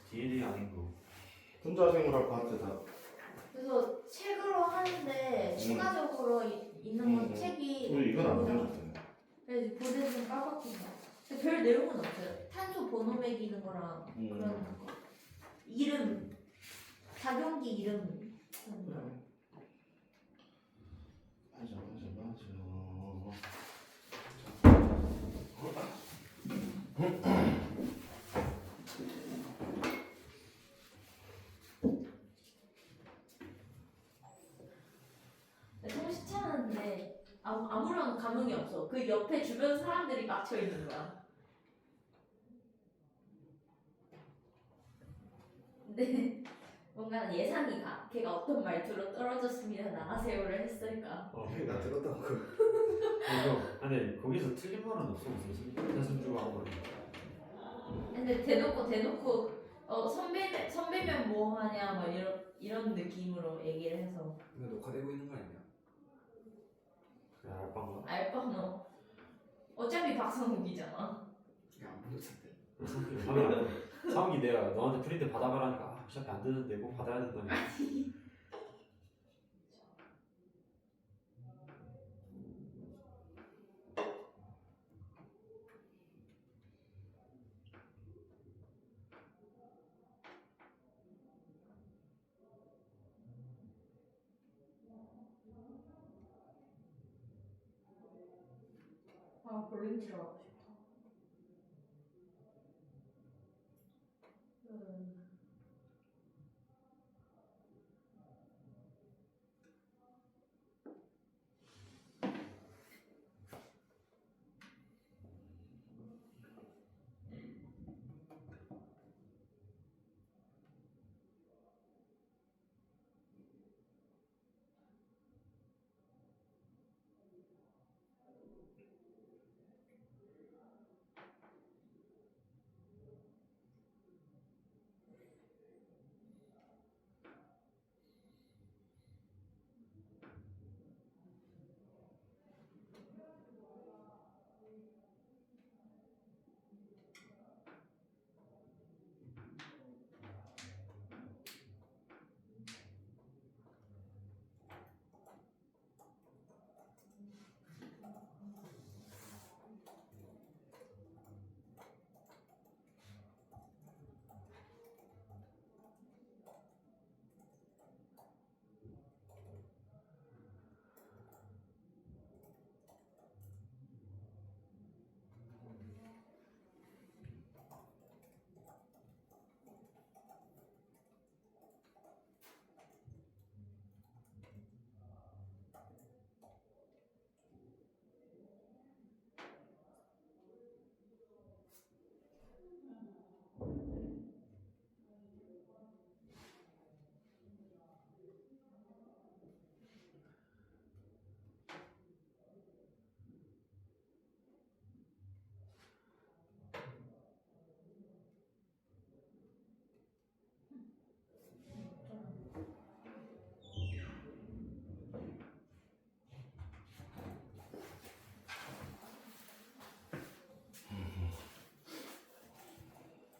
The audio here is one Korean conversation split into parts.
DNA 아닌 거. 분자생물학 파트다. 그래서 책으로 하는데 추가적으로 있는 건 책이 이건 안 보잖아. 보여줬잖아요. 그래서 보대 좀 까먹힌다. 근데 별 내용은 없어요. 탄소 번호 매기는 거랑 그런 거. 이름, 작용기 이름. 맞아. 통시차는데 아무런 감흥이 없어. 그 옆에 주변 사람들이 막혀 있는 거야. 근데 뭔가 예상이 가. 걔가 어떤 말투로 떨어졌습니다. 나가세요를 했을까. 나 들었던 거. 이거 근데 거기서 틀린 말은 없어. 무슨 현승주가 한 거는. 근데 대놓고 선배면 뭐 하냐 막 이런 느낌으로 얘기를 해서. 이거 녹화되고 있는 거 아니야? 그래 알바인가? 알바노. 어차피 박성욱이잖아. 이게 안 보여줬는데. 상욱이 내가 너한테 프린트 받아가라니까 어차피 안 되는데 꼭 받아야 된다며. 아 볼링치러 가고 싶다.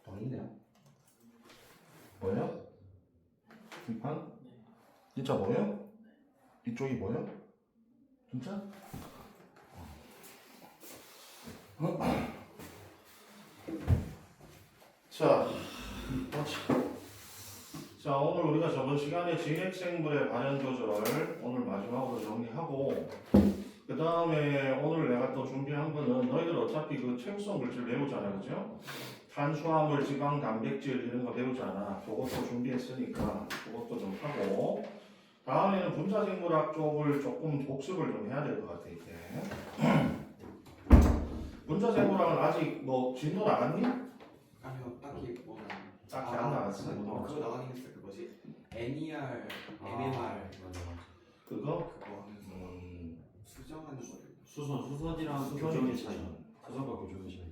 아니네. 뭐야? 뒷판? 진짜 뭐요? 이쪽이 뭐요? 진짜? 자, 오늘 우리가 저번 시간에 진핵생물의 발현 조절 오늘 마지막으로 정리하고 그 다음에 오늘 내가 또 준비한 거는 너희들 어차피 그 체육성 물질 배우잖아, 그죠? 탄수화물, 지방, 단백질 이런 거 배우잖아. 그것도 준비했으니까 그것도 좀 하고 다음에는 분자생물학 쪽을 조금 복습을 좀 해야 될 것 같아 이제. 분자생물학은 아직 뭐 진도 나갔니? 아니요, 딱히 뭐 딱히 안 나갔어. 그거 나가긴 했어요. 그 뭐지? NER, MMR 맞아. 그거? 그거 하면서 수정하는 거를. 수선이랑 수선이 교정의 있지. 차이. 수선과 교정의 차이.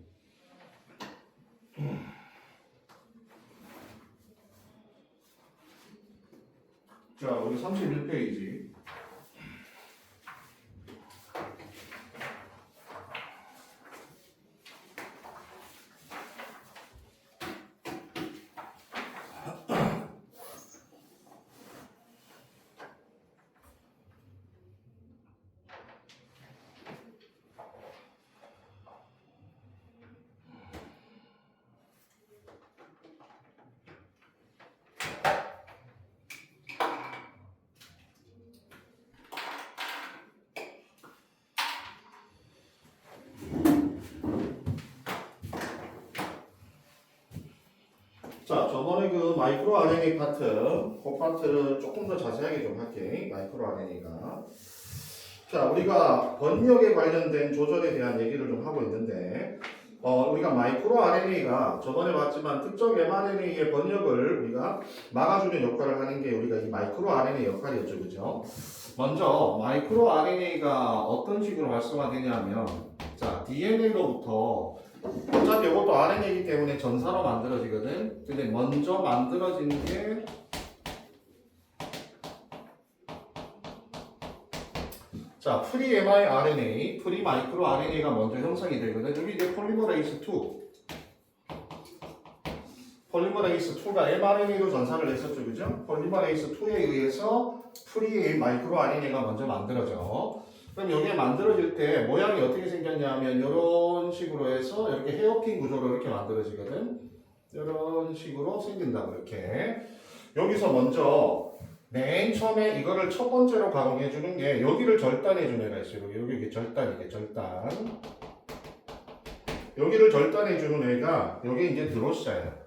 자, 우리 31페이지. 자, 저번에 그 마이크로 RNA 파트, 그 파트를 조금 더 자세하게 좀 할게. 마이크로 RNA가. 자, 우리가 번역에 관련된 조절에 대한 얘기를 좀 하고 있는데, 우리가 마이크로 RNA가 저번에 봤지만 특정 mRNA의 번역을 우리가 막아주는 역할을 하는 게 우리가 이 마이크로 RNA 역할이었죠, 그죠? 먼저 마이크로 RNA가 어떤 식으로 활성화되냐면, 자, DNA로부터 어차피 이것도 RNA이기 때문에 전사로 만들어지거든. 근데 먼저 만들어진 게 자, 프리 mRNA, 프리 마이크로 RNA가 먼저 형성이 되거든. 여기 이제 폴리머레이스 2. 폴리머레이스 2가 mRNA로 전사를 했었죠, 그죠? 폴리머레이스 2에 의해서 프리 마이크로 RNA가 먼저 만들어져. 그럼 여기에 만들어질 때 모양이 어떻게 생겼냐면 이런 식으로 해서 이렇게 헤어핀 구조로 이렇게 만들어지거든. 이런 식으로 생긴다고 이렇게. 여기서 먼저 맨 처음에 이거를 첫 번째로 가공해 주는 게 여기를 절단해 주는 애가 있어요. 여기 이게 절단이게 절단. 여기를 절단해 주는 애가 여기 이제 드로샤예요.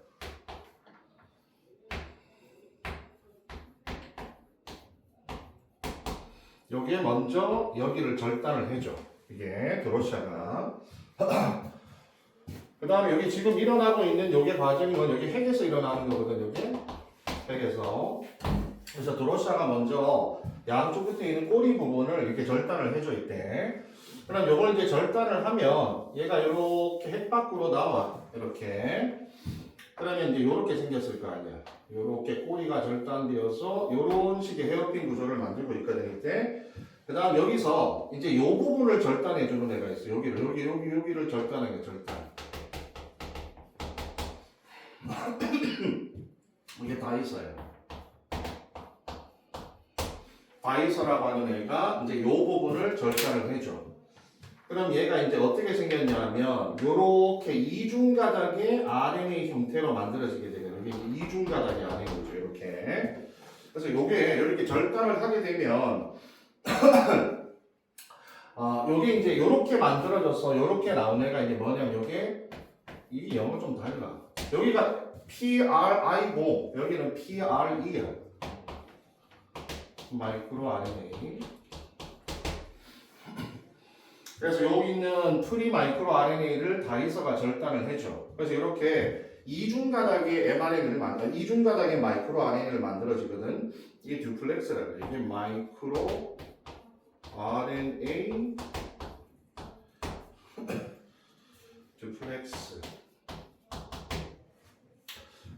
여기에 먼저 여기를 절단을 해줘. 이게 드로샤가. 그 다음에 여기 지금 일어나고 있는 요게 과정이 여기 핵에서 일어나는 거거든. 여기 핵에서. 그래서 드로샤가 먼저 양쪽 끝에 있는 꼬리 부분을 이렇게 절단을 해줘 있대. 그럼 요걸 이제 절단을 하면 얘가 이렇게 핵 밖으로 나와. 이렇게. 그러면 이제 이렇게 생겼을 거 아니야. 이렇게 꼬리가 절단되어서 이런 식의 헤어핀 구조를 만들고 있거든 이때. 그 다음 여기서 이제 이 부분을 절단해 주는 애가 있어. 여기를 절단하는 게 절단. 이게 다이서예요. 다이서라고 하는 애가 이제 이 부분을 절단을 해줘. 그럼 얘가 이제 어떻게 생겼냐면 요렇게 이중가닥의 RNA 형태로 만들어지게 되거든요. 이게 이중가닥의 RNA죠. 이렇게. 그래서 요게 이렇게 절단을 하게 되면 요게 이제 요렇게 만들어져서 요렇게 나온 애가 이제 뭐냐면 요게 이게 영어 좀 달라. 여기가 PRI고 여기는 PRE야. 마이크로 RNA. 그래서 여기 있는 프리 마이크로 RNA를 다이서가 절단을 해줘. 그래서 이렇게 이중가닥의 mRNA를 만들어, 이중가닥의 마이크로 RNA를 만들어지거든. 이게 듀플렉스라고 그래. 이게 마이크로 RNA 듀플렉스.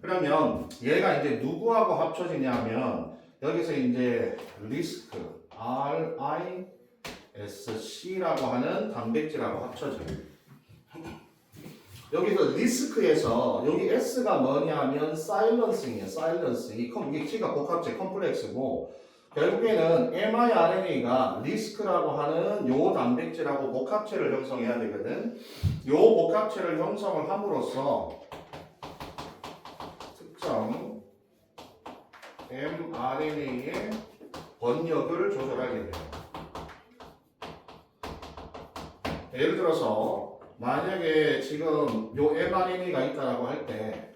그러면 얘가 이제 누구하고 합쳐지냐면 여기서 이제 리스크 RISC라고 하는 단백질하고 합쳐져요. 여기서 리스크에서 여기 S가 뭐냐면 사일런싱이에요. 사일런싱. 이게 T가 복합체 컴플렉스고 결국에는 mRNA가 리스크라고 하는 요 단백질하고 복합체를 형성해야 되거든. 요 복합체를 형성을 함으로써 특정 mRNA의 번역을 조절하게 돼요. 예를 들어서 만약에 지금 요 mRNA가 있다라고 할 때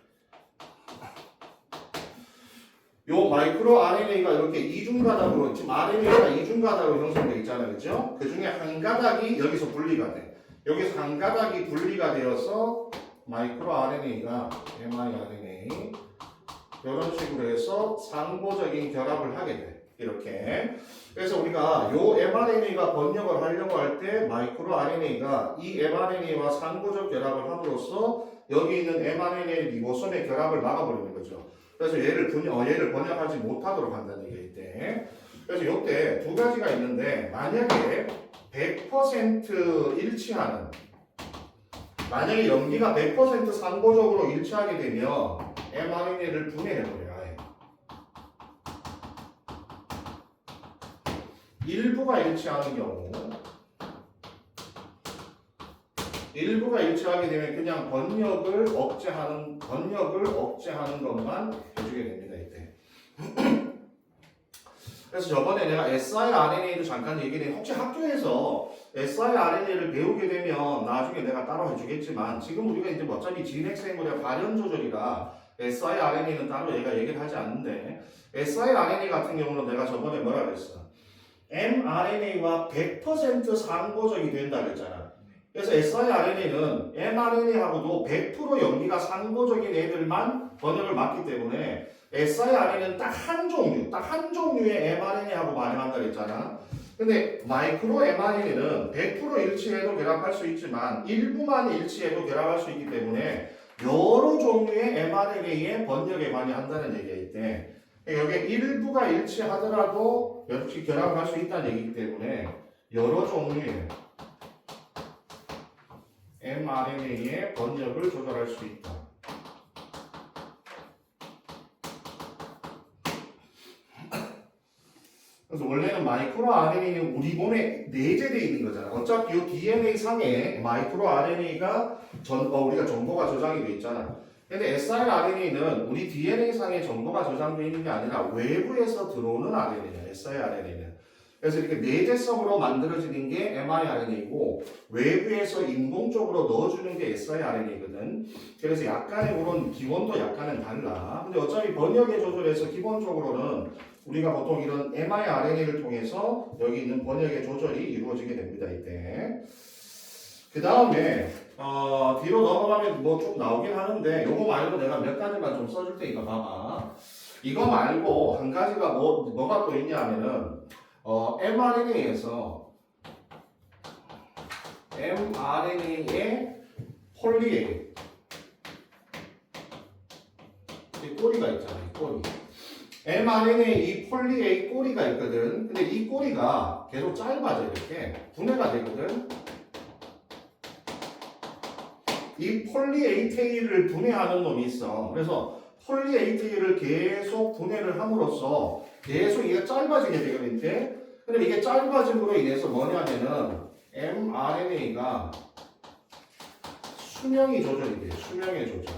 요 마이크로 RNA가 이렇게 이중가닥으로 지금 RNA가 이중가닥으로 형성되어 있잖아요. 그죠? 그 중에 한 가닥이 여기서 분리가 돼. 여기서 한 가닥이 분리가 되어서 마이크로 RNA가 mRNA 이런 식으로 해서 상보적인 결합을 하게 돼. 이렇게. 그래서 우리가 요 mRNA가 번역을 하려고 할 때 마이크로 RNA가 이 mRNA와 상보적 결합을 함으로써 여기 있는 mRNA 리보솜의 결합을 막아버리는 거죠. 그래서 얘를 번역하지 못하도록 한다는 얘기일 그래서 이때 두 가지가 있는데 만약에 100% 일치하는 만약에 염기가 100% 상보적으로 일치하게 되면 mRNA를 분해해버려요. 아예. 일부가 일치하는 경우 일부가 일치하게 되면 그냥 번역을 억제하는 것만 해주게 됩니다. 이때. 그래서 저번에 내가 siRNA도 잠깐 얘기했는데 혹시 학교에서 siRNA를 배우게 되면 나중에 내가 따로 해주겠지만 지금 우리가 이제 어차피 진핵생물의 발현 조절이라 siRNA는 따로 얘가 얘기를 하지 않는데 siRNA 같은 경우는 내가 저번에 뭐라 그랬어? mRNA와 100% 상보적이 된다 그랬잖아. 그래서 siRNA는 mRNA하고도 100% 염기가 상보적인 애들만 번역을 맞기 때문에 siRNA는 딱 한 종류의 mRNA하고 반응한다 그랬잖아. 근데 마이크로 mRNA는 100% 일치해도 결합할 수 있지만 일부만 일치해도 결합할 수 있기 때문에 여러 종류의 mRNA의 번역에 관여한다는 얘기가 있대. 여기 일부가 일치하더라도 역시 결합을 할 수 있다는 얘기이기 때문에 여러 종류의 mRNA의 번역을 조절할 수 있다. 그래서 원래는 마이크로 RNA는 우리 몸에 내재되어 있는 거잖아. 어차피 이 DNA 상에 마이크로 RNA가 우리가 정보가 저장이 돼 있잖아. 근데 siRNA는 우리 DNA 상에 정보가 저장되어 있는 게 아니라 외부에서 들어오는 RNA야. siRNA는. 그래서 이렇게 내재성으로 만들어지는 게 mRNA이고 외부에서 인공적으로 넣어주는 게 siRNA거든. 그래서 약간의 그런 기원도 약간은 달라. 근데 어차피 번역의 조절에서 기본적으로는 우리가 보통 이런 mRNA를 통해서 여기 있는 번역의 조절이 이루어지게 됩니다. 이때. 그 다음에 뒤로 넘어가면 뭐 좀 나오긴 하는데 요거 말고 내가 몇 가지만 좀 써줄 테니까 봐봐. 이거 말고 한 가지가 뭐가 또 있냐 하면은 mRNA에서 mRNA의 폴리A 이 꼬리가 있잖아. 이 꼬리. mRNA 이 폴리A 꼬리가 있거든. 근데 이 꼬리가 계속 짧아져 이렇게 분해가 되거든. 이 폴리에이테일을 분해하는 놈이 있어. 그래서 폴리에이테일을 계속 분해를 함으로써 계속 이게 짧아지게 되거든요. 근데 이게 짧아짐으로 인해서 뭐냐면은 mRNA가 수명이 조절이 돼요. 수명의 조절.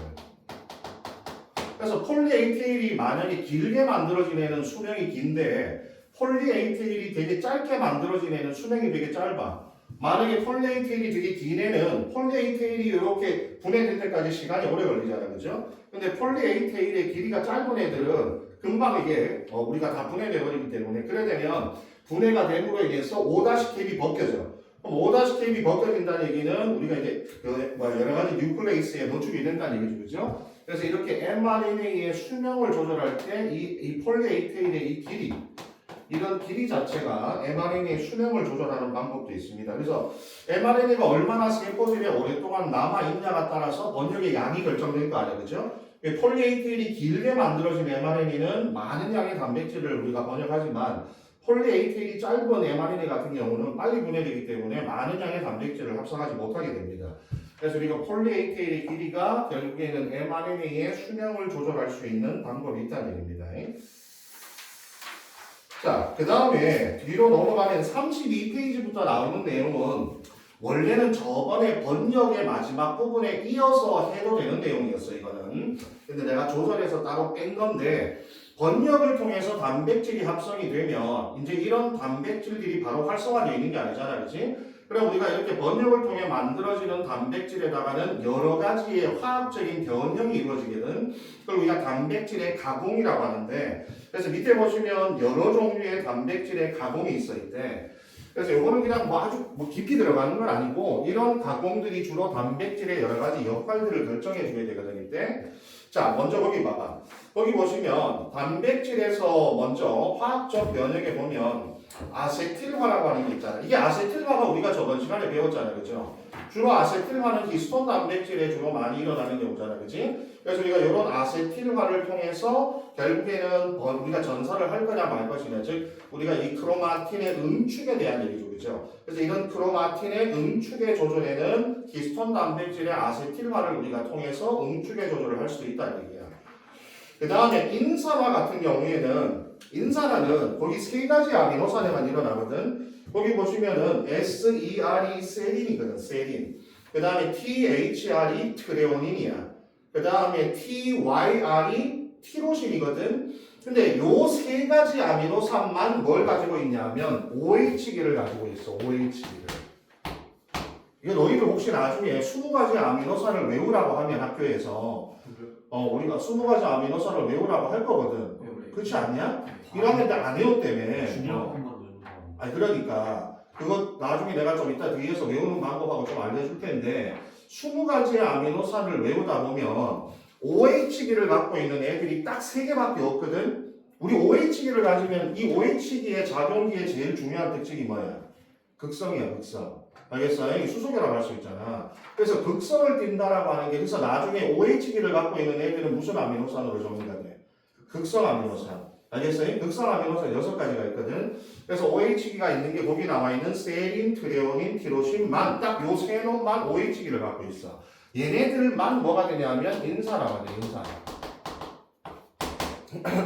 그래서 폴리에이테일이 만약에 길게 만들어진 애는 수명이 긴데 폴리에이테일이 되게 짧게 만들어진 애는 수명이 되게 짧아. 만약에 폴리에이테일이 되게 긴 애는 폴리에이테일이 이렇게 분해될 때까지 시간이 오래 걸리잖아요. 그죠? 근데 폴리에이테일의 길이가 짧은 애들은 금방 이게 우리가 다 분해돼 버리기 때문에 그래 되면 분해가 됨으로 인해서 5-캡이 벗겨져. 그럼 5-캡이 벗겨진다는 얘기는 우리가 이제 여러 가지 뉴클레이스에 노출이 된다는 얘기죠. 그죠? 그래서 이렇게 mRNA의 수명을 조절할 때 이 폴리에이테일의 이 길이 이런 길이 자체가 mRNA의 수명을 조절하는 방법도 있습니다. 그래서 mRNA가 얼마나 세포질에 오랫동안 남아있냐가 따라서 번역의 양이 결정될 거 아니에요. 그죠? 폴리에이테일이 길게 만들어진 mRNA는 많은 양의 단백질을 우리가 번역하지만 폴리에이테일이 짧은 mRNA 같은 경우는 빨리 분해되기 때문에 많은 양의 단백질을 합성하지 못하게 됩니다. 그래서 우리가 폴리에이테일의 길이가 결국에는 mRNA의 수명을 조절할 수 있는 방법이 있다는 얘기입니다. 자, 그 다음에 뒤로 넘어가면 32페이지부터 나오는 내용은 원래는 저번에 번역의 마지막 부분에 이어서 해도 되는 내용이었어요, 이거는. 근데 내가 조절해서 따로 뺀 건데 번역을 통해서 단백질이 합성이 되면 이제 이런 단백질들이 바로 활성화되어 있는 게 아니잖아, 그렇지? 그럼 우리가 이렇게 번역을 통해 만들어지는 단백질에다가는 여러 가지의 화학적인 변형이 이루어지거든. 그걸 우리가 단백질의 가공이라고 하는데, 그래서 밑에 보시면 여러 종류의 단백질의 가공이 있어 있대. 그래서 이거는 그냥 아주 깊이 들어가는 건 아니고 이런 가공들이 주로 단백질의 여러 가지 역할들을 결정해 줘야 되거든. 이때. 자, 먼저 거기 봐봐. 거기 보시면 단백질에서 먼저 화학적 변형에 보면 아세틸화라고 하는 게 있잖아. 이게 아세틸화가 우리가 저번 시간에 배웠잖아요. 그죠? 주로 아세틸화는 히스톤 단백질에 주로 많이 일어나는 경우잖아. 그지? 그래서 우리가 이런 아세틸화를 통해서 결국에는 우리가 전사를 할 거냐 말 것이냐. 즉, 우리가 이 크로마틴의 응축에 대한 얘기죠. 그죠? 그래서 이런 크로마틴의 응축의 조절에는 히스톤 단백질의 아세틸화를 우리가 통해서 응축의 조절을 할 수도 있다는 얘기야. 그 다음에 인산화 같은 경우에는 인산화는 거기 세 가지 아미노산에만 일어나거든. 거기 보시면은 SER이 세린이거든. 세린. 그 다음에 THR이 트레오닌이야. 그 다음에 TYR이 티로신이거든. 근데 요 세 가지 아미노산만 뭘 가지고 있냐면 OH기를 가지고 있어. OH기를. 이거 너희들 혹시 나중에 20가지 아미노산을 외우라고 하면 학교에서 우리가 20가지 아미노산을 외우라고 할 거거든. 그렇지 않냐? 1학년 때 안 외웠다며. 중요한 것만 외우고. 아니 그러니까 그거 나중에 내가 좀 이따 뒤에서 외우는 방법하고 좀 알려줄 텐데 20가지의 아미노산을 외우다 보면 OH기를 갖고 있는 애들이 딱 3개밖에 없거든. 우리 OH기를 가지면 이 OH기의 작용기의 제일 중요한 특징이 뭐야? 극성이야, 극성. 알겠어? 이게 수소계라고 할 수 있잖아. 그래서 극성을 띈다라고 하는 게 그래서 나중에 OH기를 갖고 있는 애들은 무슨 아미노산으로 정의가 돼? 극성 아미노산. 알겠어요? 극성 아미노산 6가지가 있거든. 그래서 OH기가 있는 게 거기 나와 있는 세린, 트레오닌, 티로신만 딱 요 세 놈만 OH기를 갖고 있어. 얘네들만 뭐가 되냐면 인산화가 돼, 인산화.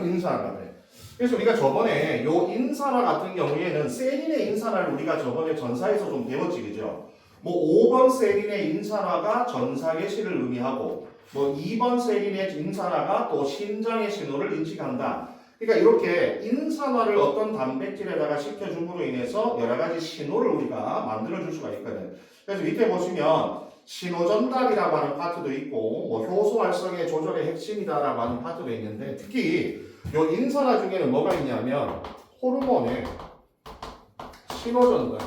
인산화가 돼. 그래서 우리가 저번에 요 인산화 같은 경우에는 세린의 인산화를 우리가 저번에 전사에서 좀 배웠지, 그죠? 뭐 5번 세린의 인산화가 전사의 신을 의미하고 뭐 2번 세린의 인산화가 또 신장의 신호를 인식한다. 그러니까 이렇게 인산화를 어떤 단백질에다가 시켜줌으로 인해서 여러 가지 신호를 우리가 만들어줄 수가 있거든. 그래서 밑에 보시면 신호 전달이라고 하는 파트도 있고 뭐 효소 활성의 조절의 핵심이다라고 하는 파트도 있는데 특히 요 인산화 중에는 뭐가 있냐면 호르몬의 신호 전달.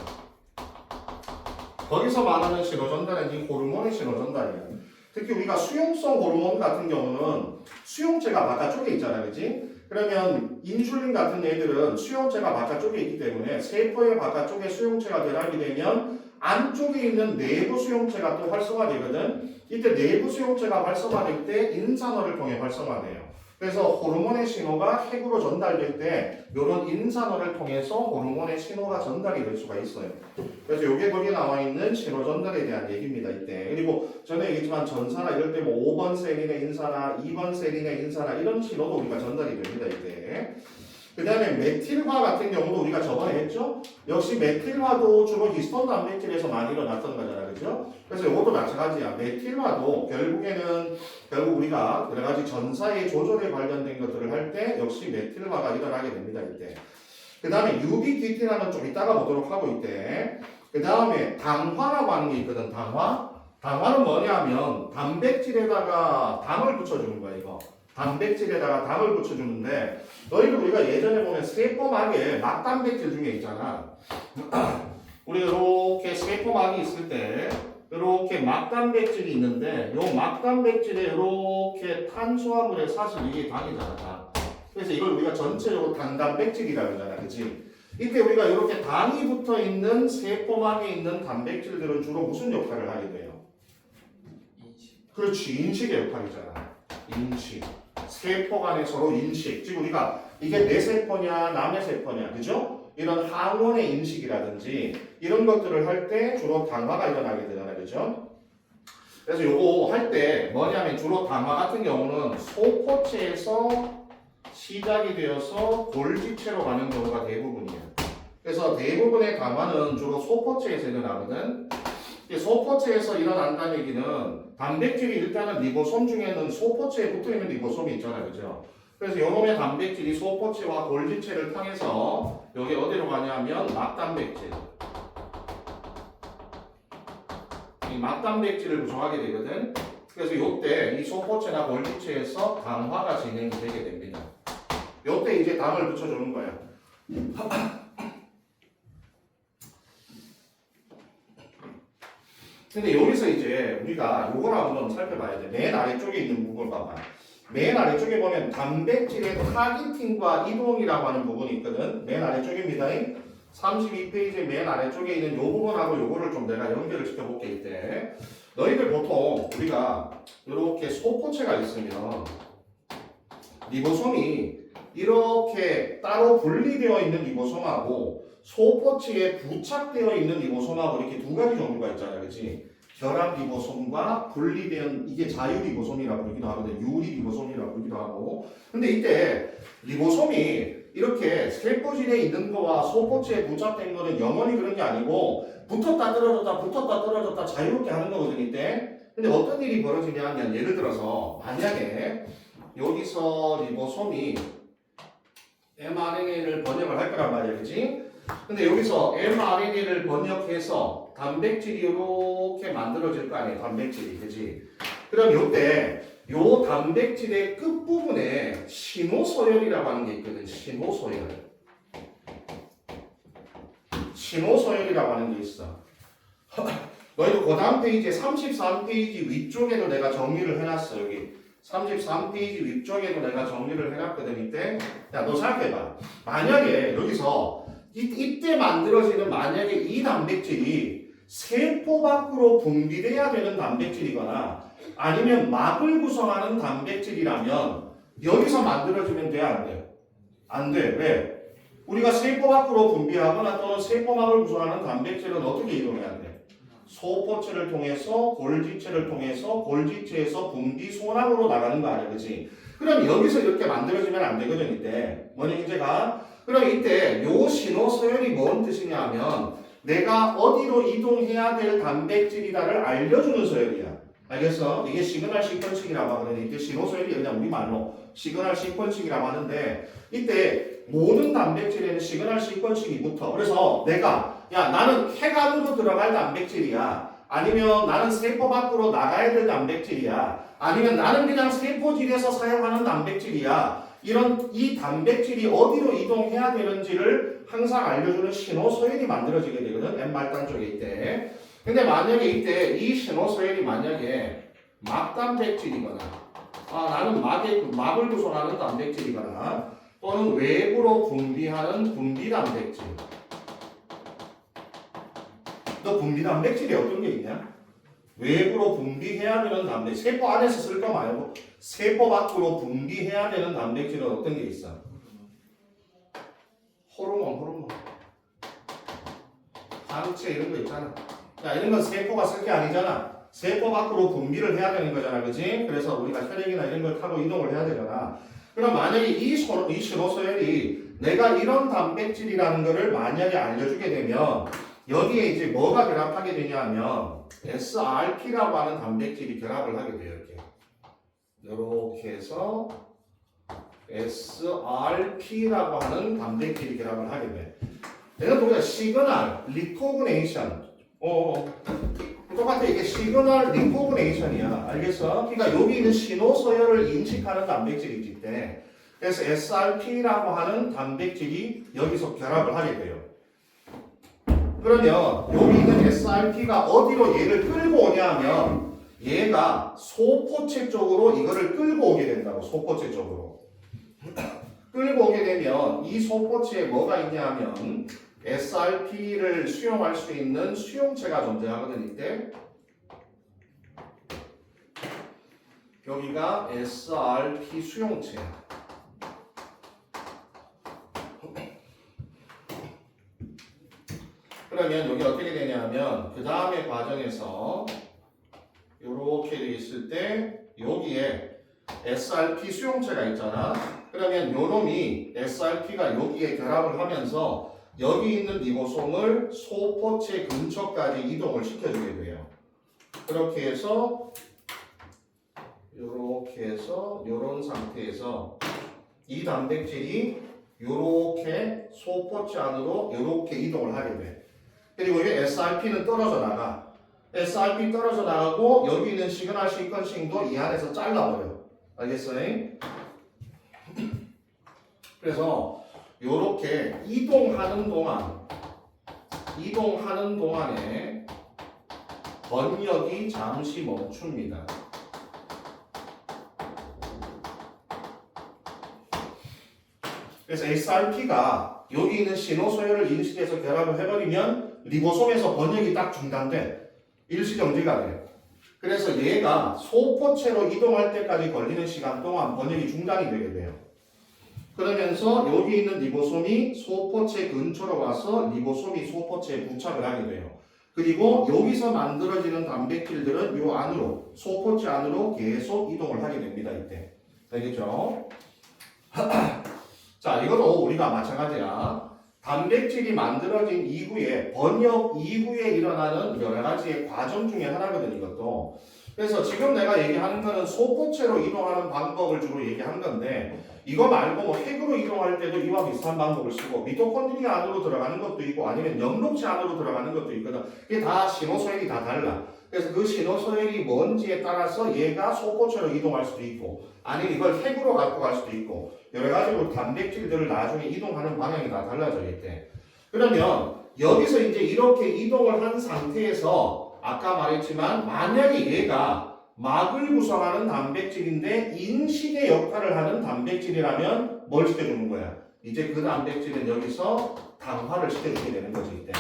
거기서 말하는 신호 전달은 이 호르몬의 신호 전달이에요. 특히 우리가 수용성 호르몬 같은 경우는 수용체가 바깥쪽에 있잖아요, 그렇지? 그러면 인슐린 같은 애들은 수용체가 바깥쪽에 있기 때문에 세포의 바깥쪽에 수용체가 들어가게 되면 안쪽에 있는 내부 수용체가 또 활성화되거든. 이때 내부 수용체가 활성화될 때 인산화를 통해 활성화돼요. 그래서 호르몬의 신호가 핵으로 전달될 때 이런 인산화를 통해서 호르몬의 신호가 전달이 될 수가 있어요. 그래서 이게 거기에 나와 있는 신호 전달에 대한 얘기입니다. 이때. 그리고 전에 얘기했지만 전산화 이럴 때 뭐 5번 세린의 인산화, 2번 세린의 인산화 이런 신호도 우리가 전달이 됩니다. 이때. 그 다음에 메틸화 같은 경우도 우리가 저번에 했죠? 역시 메틸화도 주로 히스톤 단백질에서 많이 일어났던 거잖아, 그죠? 그래서 이것도 마찬가지야. 메틸화도 결국 우리가 여러 가지 전사의 조절에 관련된 것들을 할 때 역시 메틸화가 일어나게 됩니다, 이때. 그 다음에 UBQT라는 좀 이따가 보도록 하고 있대. 그 다음에 당화라고 하는 게 있거든, 당화. 당화는 뭐냐면 단백질에다가 당을 붙여주는 거야, 이거. 단백질에다가 당을 붙여주는데 너희들 우리가 예전에 보면 세포막에 막단백질 중에 있잖아. 우리 이렇게 세포막이 있을 때 이렇게 막단백질이 있는데 이 막단백질에 이렇게 탄수화물의 사실 이게 당이잖아, 당. 그래서 이걸 우리가 전체적으로 당단백질이라고 하잖아, 그치? 이때 우리가 이렇게 당이 붙어 있는 세포막에 있는 단백질들은 주로 무슨 역할을 하게 돼요? 그렇지, 인식의 역할이잖아. 인식. 세포 간의 서로 인식. 즉 우리가 이게 내 세포냐 남의 세포냐, 그죠? 이런 항원의 인식이라든지 이런 것들을 할 때 주로 당화가 일어나게 되잖아요, 그죠? 그래서 요거 할 때 뭐냐면 주로 당화 같은 경우는 소포체에서 시작이 되어서 골지체로 가는 경우가 대부분이에요. 그래서 대부분의 당화는 주로 소포체에서 일어나거든. 소포체에서 일어난다는 얘기는 단백질이 일단은 리보솜 중에는 소포체에 붙어있는 리보솜이 있잖아요, 그죠? 그래서 요놈의 단백질이 소포체와 골지체를 통해서 여기 어디로 가냐면 막단백질. 이 막단백질을 구성하게 되거든. 그래서 요때 이 소포체나 골지체에서 당화가 진행이 되게 됩니다. 요때 이제 당을 붙여주는 거야. 근데 여기서 이제 우리가 요걸 한번 살펴봐야 돼. 맨 아래쪽에 있는 부분을 봐봐. 맨 아래쪽에 보면 단백질의 타깃팅과 이동이라고 하는 부분이 있거든. 맨 아래쪽입니다. 32페이지 맨 아래쪽에 있는 요 부분하고 요거를 좀 내가 연결을 시켜볼게. 이때 너희들 보통 우리가 이렇게 소포체가 있으면 리보솜이 이렇게 따로 분리되어 있는 리보솜하고 소포체에 부착되어 있는 리보솜하고 이렇게 두 가지 종류가 있잖아요, 그렇지? 결합 리보솜과 분리된 이게 자유 리보솜이라고 부르기도 하거든, 유리 리보솜이라고 부르기도 하고. 근데 이때 리보솜이 이렇게 세포질에 있는 거와 소포체에 부착된 거는 영원히 그런 게 아니고 붙었다 떨어졌다 자유롭게 하는 거거든, 이때. 근데 어떤 일이 벌어지냐면 예를 들어서 만약에 여기서 리보솜이 mRNA를 번역을 할 거란 말이야, 그렇지? 근데 여기서 mRNA를 번역해서 단백질이 이렇게 만들어질 거 아니에요, 단백질이, 그치? 그럼 이때 요 단백질의 끝부분에 신호서열이라고 하는 게 있거든. 신호서열이라고 하는 게 있어. 너희도 그 다음 페이지에 33페이지 위쪽에도 내가 정리를 해놨어. 여기 33페이지 위쪽에도 내가 정리를 해놨거든. 이때 야너 생각해봐. 만약에 여기서 이때 만들어지는 만약에 이 단백질이 세포 밖으로 분비돼야 되는 단백질이거나 아니면 막을 구성하는 단백질이라면 여기서 만들어지면 돼? 안 돼? 안 돼. 왜? 우리가 세포 밖으로 분비하거나 또는 세포막을 구성하는 단백질은 어떻게 이동해야 돼? 소포체를 통해서 골지체를 통해서 골지체에서 분비 소낭으로 나가는 거 아니야, 그렇지? 그럼 여기서 이렇게 만들어지면 안 되거든. 이때 뭐냐 문제가? 그럼 이때 요 신호 서열이 뭔 뜻이냐면 내가 어디로 이동해야 될 단백질이다를 알려주는 서열이야. 알겠어? 이게 시그널 시퀀싱이라고 하거든. 이때 신호 서열이 그냥 우리말로 시그널 시퀀싱이라고 하는데 이때 모든 단백질에는 시그널 시퀀싱이 붙어. 그래서 내가 야 나는 핵 안으로 들어갈 단백질이야. 아니면 나는 세포 밖으로 나가야 될 단백질이야. 아니면 나는 그냥 세포질에서 사용하는 단백질이야. 이런 이 단백질이 어디로 이동해야 되는지를 항상 알려주는 신호 서열이 만들어지게 되거든. M 말단 쪽에 이때. 근데 만약에 이때 이 신호 서열이 만약에 막 단백질이거나 나는 막을 구성하는 단백질이거나 또는 외부로 분비하는 분비 단백질. 너 분비 단백질이 어떤 게 있냐? 외부로 분비해야 되는 단백질. 세포 안에서 쓸 거 말고 세포 밖으로 분비해야 되는 단백질은 어떤 게 있어? 호르몬. 항체 이런 거 있잖아. 야, 이런 건 세포가 쓸 게 아니잖아. 세포 밖으로 분비를 해야 되는 거잖아, 그렇지? 그래서 우리가 혈액이나 이런 걸 타고 이동을 해야 되잖아. 그럼 만약에 이 신호서열이 내가 이런 단백질이라는 거를 만약에 알려주게 되면 여기에 이제 뭐가 결합하게 되냐면 SRP라고 하는 단백질이 결합을 하게 돼요. 이렇게 해서 SRP라고 하는 단백질이 결합을 하게 돼. 얘는 보자 시그널 리코그네이션. 똑같아. 이게 시그널 리코그네이션이야. 알겠어? 그러니까 여기 있는 신호 서열을 인식하는 단백질이지 때. 그래서 SRP라고 하는 단백질이 여기서 결합을 하게 돼요. 그러면 여기 있는 SRP가 어디로 얘를 끌고 오냐면 얘가 소포체 쪽으로 이거를 끌고 오게 된다고. 소포체 쪽으로 끌고 오게 되면 이 소포체에 뭐가 있냐면 SRP를 수용할 수 있는 수용체가 존재하거든. 이때 여기가 SRP 수용체야. 그러면 여기 어떻게 되냐면 그 다음에 과정에서 이렇게 돼 있을 때 여기에 SRP 수용체가 있잖아. 그러면 요놈이 SRP가 여기에 결합을 하면서 여기 있는 리보솜을 소포체 근처까지 이동을 시켜주게 돼요. 그렇게 해서 이렇게 해서 이런 상태에서 이 단백질이 이렇게 소포체 안으로 이렇게 이동을 하게 돼. 그리고 이게 SRP는 떨어져 나가. SRP 떨어져 나가고 여기 있는 시그널 시퀀싱도 이 안에서 잘라버려. 알겠어요? 그래서 이렇게 이동하는 동안에 번역이 잠시 멈춥니다. 그래서 SRP가 여기 있는 신호 서열을 인식해서 결합을 해버리면 리보솜에서 번역이 딱 중단돼. 일시정지가 돼. 그래서 얘가 소포체로 이동할 때까지 걸리는 시간 동안 번역이 중단이 되게 돼요. 그러면서 여기 있는 리보솜이 소포체 근처로 와서 리보솜이 소포체에 부착을 하게 돼요. 그리고 여기서 만들어지는 단백질들은 이 안으로 소포체 안으로 계속 이동을 하게 됩니다. 이때. 알겠죠? 자, 이것도 우리가 마찬가지야. 단백질이 만들어진 이후에 번역 이후에 일어나는 여러 가지의 과정 중에 하나거든 이것도. 그래서 지금 내가 얘기하는 거는 소포체로 이동하는 방법을 주로 얘기한 건데 이거 말고 뭐 핵으로 이동할 때도 이와 비슷한 방법을 쓰고 미토콘드리아 안으로 들어가는 것도 있고 아니면 영록체 안으로 들어가는 것도 있거든. 이게 다 신호 서열이 다 달라. 그래서 그 신호 서열이 뭔지에 따라서 얘가 소포체로 이동할 수도 있고 아니면 이걸 핵으로 갖고 갈 수도 있고 여러 가지로 단백질들을 나중에 이동하는 방향이 다 달라져있대. 그러면 여기서 이제 이렇게 이동을 한 상태에서 아까 말했지만 만약에 얘가 막을 구성하는 단백질인데 인식의 역할을 하는 단백질이라면 뭘 시켜주는 거야? 이제 그 단백질은 여기서 당화를 시켜주게 되는 거지 이때.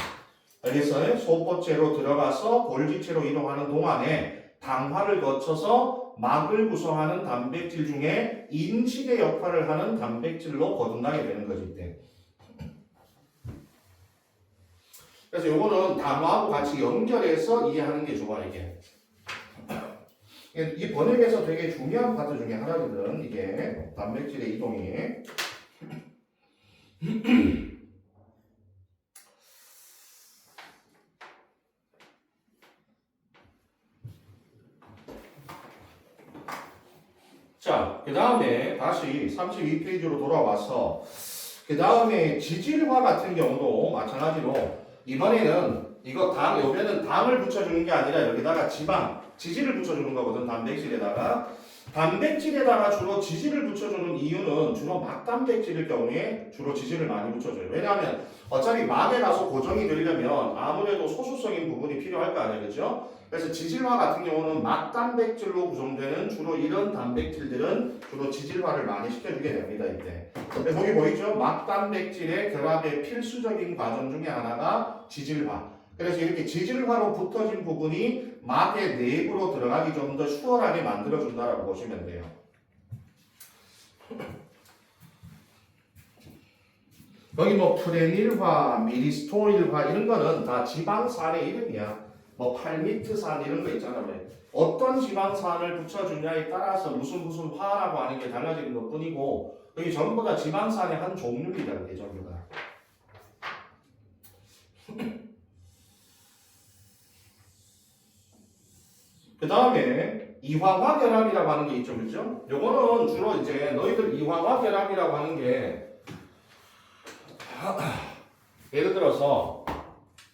알겠어요? 소포체로 들어가서 골지체로 이동하는 동안에 당화를 거쳐서 막을 구성하는 단백질 중에 인식의 역할을 하는 단백질로 거듭나게 되는 거지 이때. 그래서 요거는 당화하고 같이 연결해서 이해하는 게 좋아 이게. 이 번역에서 되게 중요한 파트 중에 하나거든 이게 단백질의 이동이. 자, 그 다음에 다시 32페이지로 돌아와서 그 다음에 지질화 같은 경우도 마찬가지로 이번에는 이거 요번에는 당을 붙여주는 게 아니라 여기다가 지질을 붙여주는 거거든. 단백질에다가 주로 지질을 붙여주는 이유는 주로 막단백질일 경우에 주로 지질을 많이 붙여줘요. 왜냐하면 어차피 막에 가서 고정이 되려면 아무래도 소수성인 부분이 필요할 거 아니에요, 그렇죠? 그래서 지질화 같은 경우는 막단백질로 구성되는 주로 이런 단백질들은 주로 지질화를 많이 시켜주게 됩니다, 이때. 근데 거기 보이죠? 막단백질의 결합의 필수적인 과정 중에 하나가 지질화. 그래서 이렇게 지질화로 붙어진 부분이 막의 내부로 들어가기 좀 더 수월하게 만들어준다라고 보시면 돼요. 여기 뭐 프레닐화, 미리스토일화 이런 거는 다 지방산의 이름이야. 뭐 팔미트산 이런 거 있잖아. 왜? 어떤 지방산을 붙여주냐에 따라서 무슨 화라고 하는 게 달라지는 것 뿐이고 여기 전부 다 지방산의 한 종류이다. 이게 전부 다. 그 다음에 이황화 결합이라고 하는 게 있죠, 그죠? 요거는 주로 이제 너희들 이황화 결합이라고 하는 게 예를 들어서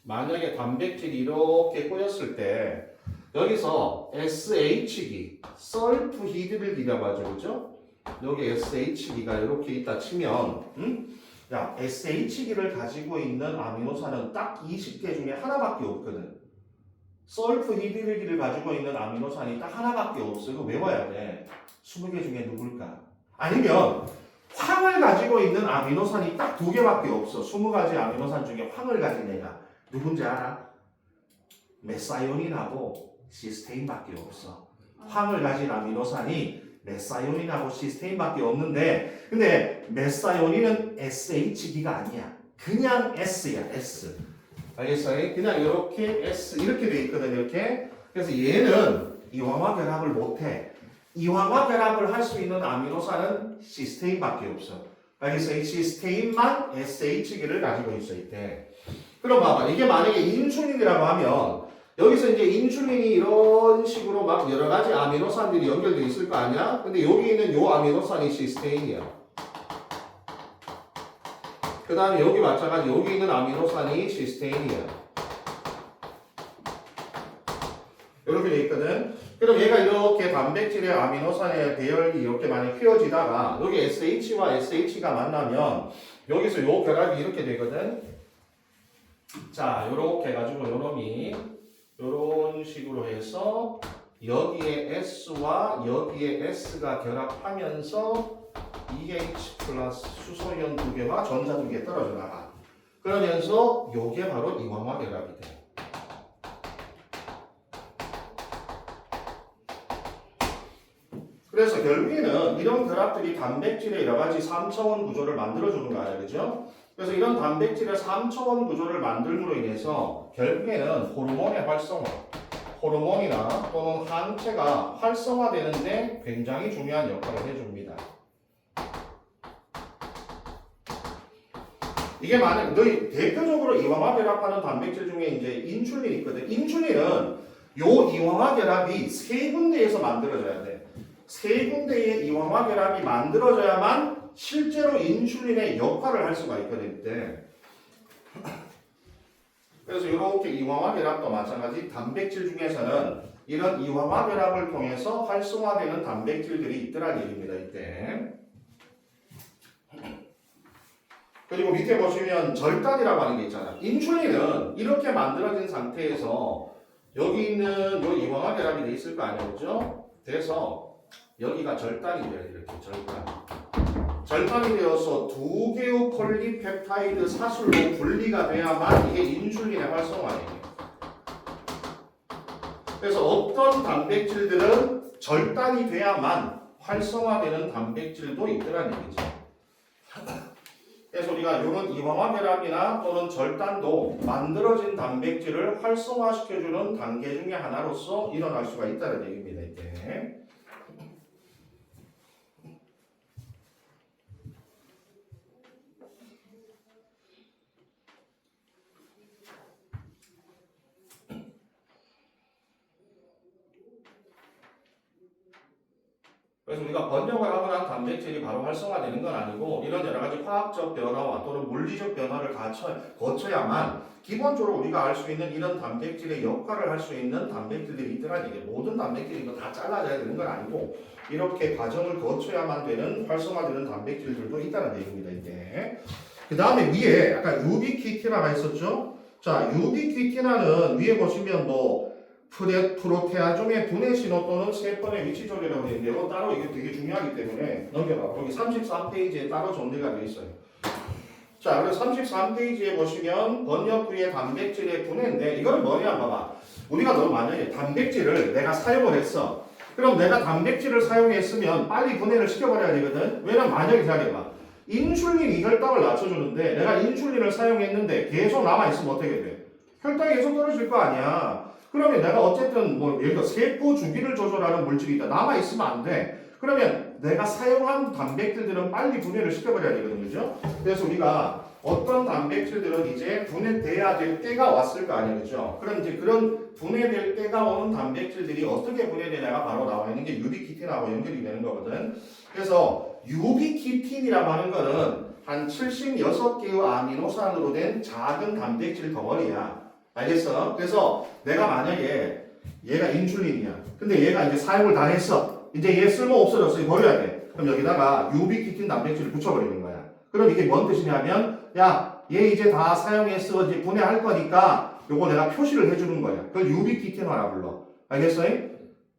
만약에 단백질이 이렇게 꼬였을 때 여기서 SH기, 설프히드릴기라고 하죠, 그죠? 여기 SH기가 이렇게 있다 치면, 야, SH기를 가지고 있는 아미노산은 딱 20개 중에 하나밖에 없거든. 설프히드릴기를 가지고 있는 아미노산이 딱 하나밖에 없어. 이거 외워야 돼. 20개 중에 누굴까? 아니면 황을 가지고 있는 아미노산이 딱 2개밖에 없어. 20가지 아미노산 중에 황을 가진 애가 누군지 알아? 메사이오닌하고 시스테인밖에 없어. 황을 가진 아미노산이 메사이오닌하고 시스테인밖에 없는데 근데 메사이오닌은 SH기가 아니야. 그냥 S야, S. 알겠어요? 그냥 이렇게 S 이렇게 돼 있거든, 이렇게. 그래서 얘는 이황화 결합을 못해. 이황화 결합을 할 수 있는 아미노산은 시스테인밖에 없어. 알겠어요? 시스테인만 SH기를 가지고 있어 있대. 그럼 봐봐, 이게 만약에 인슐린이라고 하면 여기서 이제 인슐린이 이런 식으로 막 여러 가지 아미노산들이 연결되어 있을 거 아니야? 근데 여기 있는 요 아미노산이 시스테인이야. 그 다음에 여기 마찬가지 여기 있는 아미노산이 시스테인이야. 이렇게 돼 있거든. 그럼 얘가 이렇게 단백질의 아미노산의 배열이 이렇게 많이 휘어지다가 여기 SH와 SH가 만나면 여기서 요 결합이 이렇게 되거든. 자, 요렇게 해가지고 요놈이 요런 식으로 해서 여기에 S와 여기에 S가 결합하면서 EH 플러스 수소이온 2개와 전자 2개 떨어져 나가. 그러면서 요게 바로 이황화 결합이 돼. 그래서 결국에는 이런 결합들이 단백질의 여러 가지 3차원 구조를 만들어주는 거 아니야, 그죠? 그래서 이런 단백질의 3차원 구조를 만들므로 인해서 결국에는 호르몬의 활성화, 호르몬이나 또는 항체가 활성화되는데 굉장히 중요한 역할을 해줍니다. 이게 만약 너희 대표적으로 이황화 결합하는 단백질 중에 이제 인슐린이 있거든. 인슐린은 요 이황화 결합이 3군데에서 만들어져야 돼. 3군데의 이황화 결합이 만들어져야만 실제로 인슐린의 역할을 할 수가 있거든. 그래서 이렇게 이황화 결합도 마찬가지 단백질 중에서는 이런 이황화 결합을 통해서 활성화되는 단백질들이 있더란 얘기입니다. 이때. 그리고 밑에 보시면 절단이라고 하는 게 있잖아요. 인슐린은 이렇게 만들어진 상태에서 여기 있는 요 이황화 결합이 돼 있을 거 아니에요, 그죠? 돼서 여기가 절단이 돼요. 이렇게 절단이 되어서 두 개의 폴리펩타이드 사슬로 분리가 돼야만 이게 인슐린의 활성화예요. 그래서 어떤 단백질들은 절단이 돼야만 활성화되는 단백질도 있더란 얘기죠. 그래서 우리가 이런 이황화 결합이나 또는 절단도 만들어진 단백질을 활성화시켜주는 단계 중에 하나로서 일어날 수가 있다는 얘기입니다. 이때. 그래서 우리가 번역을 하고 난 단백질이 바로 활성화되는 건 아니고 이런 여러 가지 화학적 변화와 또는 물리적 변화를 거쳐야만 기본적으로 우리가 알 수 있는 이런 단백질의 역할을 할 수 있는 단백질들이 있더란 얘기예요. 모든 단백질이 이거 다 잘라져야 되는 건 아니고 이렇게 과정을 거쳐야만 되는 활성화되는 단백질들도 있다는 얘기입니다. 이게. 그 다음에 위에 아까 유비퀴티나가 있었죠. 자, 유비퀴티나는 위에 보시면 뭐 프로테아좀의 분해 신호 또는 세포의 위치 조절이라고 되어 있는데 이거 따로 이게 되게 중요하기 때문에 넘겨봐. 여기 33페이지에 따로 정리가 되어 있어요. 자, 그래서 33페이지에 보시면 번역 후에 단백질의 분해인데 이건 뭐냐 봐봐. 우리가 너 만약에 단백질을 내가 사용을 했어. 그럼 내가 단백질을 사용했으면 빨리 분해를 시켜버려야 되거든. 왜냐면 만약에 생각해봐. 인슐린 혈당을 낮춰주는데 내가 인슐린을 사용했는데 계속 남아있으면 어떻게 돼? 혈당이 계속 떨어질 거 아니야. 그러면 내가 어쨌든 뭐 예를 들어 세포 주기를 조절하는 물질이 있다. 남아있으면 안 돼. 그러면 내가 사용한 단백질들은 빨리 분해를 시켜버려야 되거든요. 그죠? 그래서 우리가 어떤 단백질들은 이제 분해돼야 될 때가 왔을 거 아니에요. 그죠? 그럼 이제 그런 분해될 때가 오는 단백질들이 어떻게 분해되냐가 바로 나와 있는 게 유비키틴하고 연결이 되는 거거든. 그래서 유비키틴이라고 하는 거는 한 76개의 아미노산으로 된 작은 단백질 덩어리야. 알겠어? 그래서 내가 만약에 얘가 인슐린이야. 근데 얘가 이제 사용을 다 했어. 이제 얘 쓸모 없어졌어. 버려야 돼. 그럼 여기다가 유비키틴 단백질을 붙여버리는 거야. 그럼 이게 뭔 뜻이냐면 야, 얘 이제 다 사용했어. 이제 분해할 거니까 요거 내가 표시를 해주는 거야. 그걸 유비키틴화라 불러. 알겠어?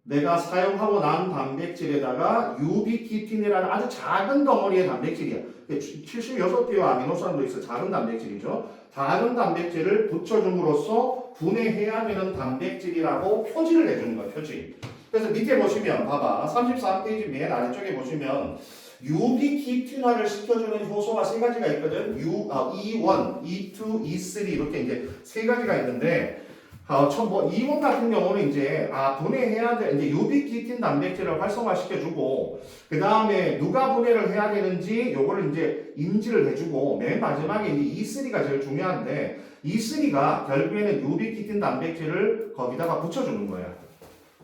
내가 사용하고 난 단백질에다가 유비키틴이라는 아주 작은 덩어리의 단백질이야. 76개의 아미노산도 있어. 작은 단백질이죠. 작은 단백질을 붙여줌으로써 분해해야 되는 단백질이라고 표지를 해주는 거야. 표지. 그래서 밑에 보시면 봐봐. 33페이지 맨 아래쪽에 보시면 유비키틴화를 시켜주는 효소가 세 가지가 있거든. E1, E2, E3 이렇게 이제 세 가지가 있는데 E1 같은 경우는 이제 분해해야 돼. 이제 유비키틴 단백질을 활성화시켜주고 그 다음에 누가 분해를 해야 되는지 요거를 이제 인지를 해주고 맨 마지막에 이제 E3가 제일 중요한데 E3가 결국에는 유비키틴 단백질을 거기다가 붙여주는 거야.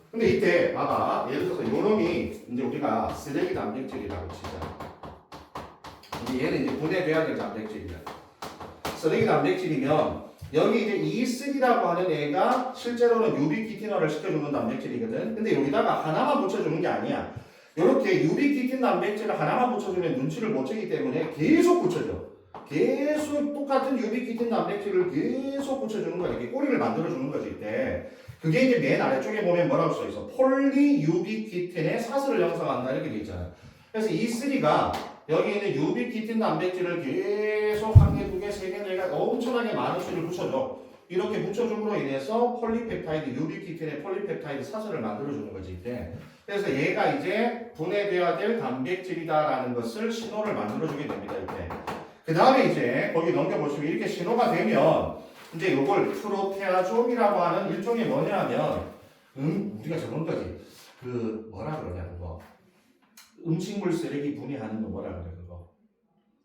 근데 이때 봐봐. 예를 들어서 요놈이 이제 우리가 쓰레기 단백질이라고 치자. 이제 얘는 이제 분해돼야 될 단백질이야. 쓰레기 단백질이면 여기 이제 E3라고 하는 애가 실제로는 유비키틴화를 시켜주는 단백질이거든. 근데 여기다가 하나만 붙여주는 게 아니야. 이렇게 유비키틴 단백질을 하나만 붙여주면 눈치를 못 채기 때문에 계속 붙여줘. 계속 똑같은 유비키틴 단백질을 계속 붙여주는 거야. 이렇게 꼬리를 만들어주는 거지 이때. 그게 이제 맨 아래쪽에 보면 뭐라고 써있어? 폴리유비키틴의 사슬을 형성한다 이렇게 돼 있잖아. 그래서 E3가 여기 있는 유비키틴 단백질을 계속 한 개, 두 개, 세 개, 네 개 엄청나게 많은 수를 붙여줘. 이렇게 붙여줌으로 인해서 폴리펩타이드, 유비키틴의 폴리펩타이드 사슬을 만들어주는 거지 이때. 그래서 얘가 이제 분해돼야 될 단백질이다라는 것을 신호를 만들어주게 됩니다 이때. 그 다음에 이제 거기 넘겨보시면 이렇게 신호가 되면 이제 요걸 프로테아좀이라고 하는 일종의 뭐냐면 우리가 저런 거지. 그 뭐라 그러냐 그거. 음식물 쓰레기 분해하는 거 뭐라 그래 그거?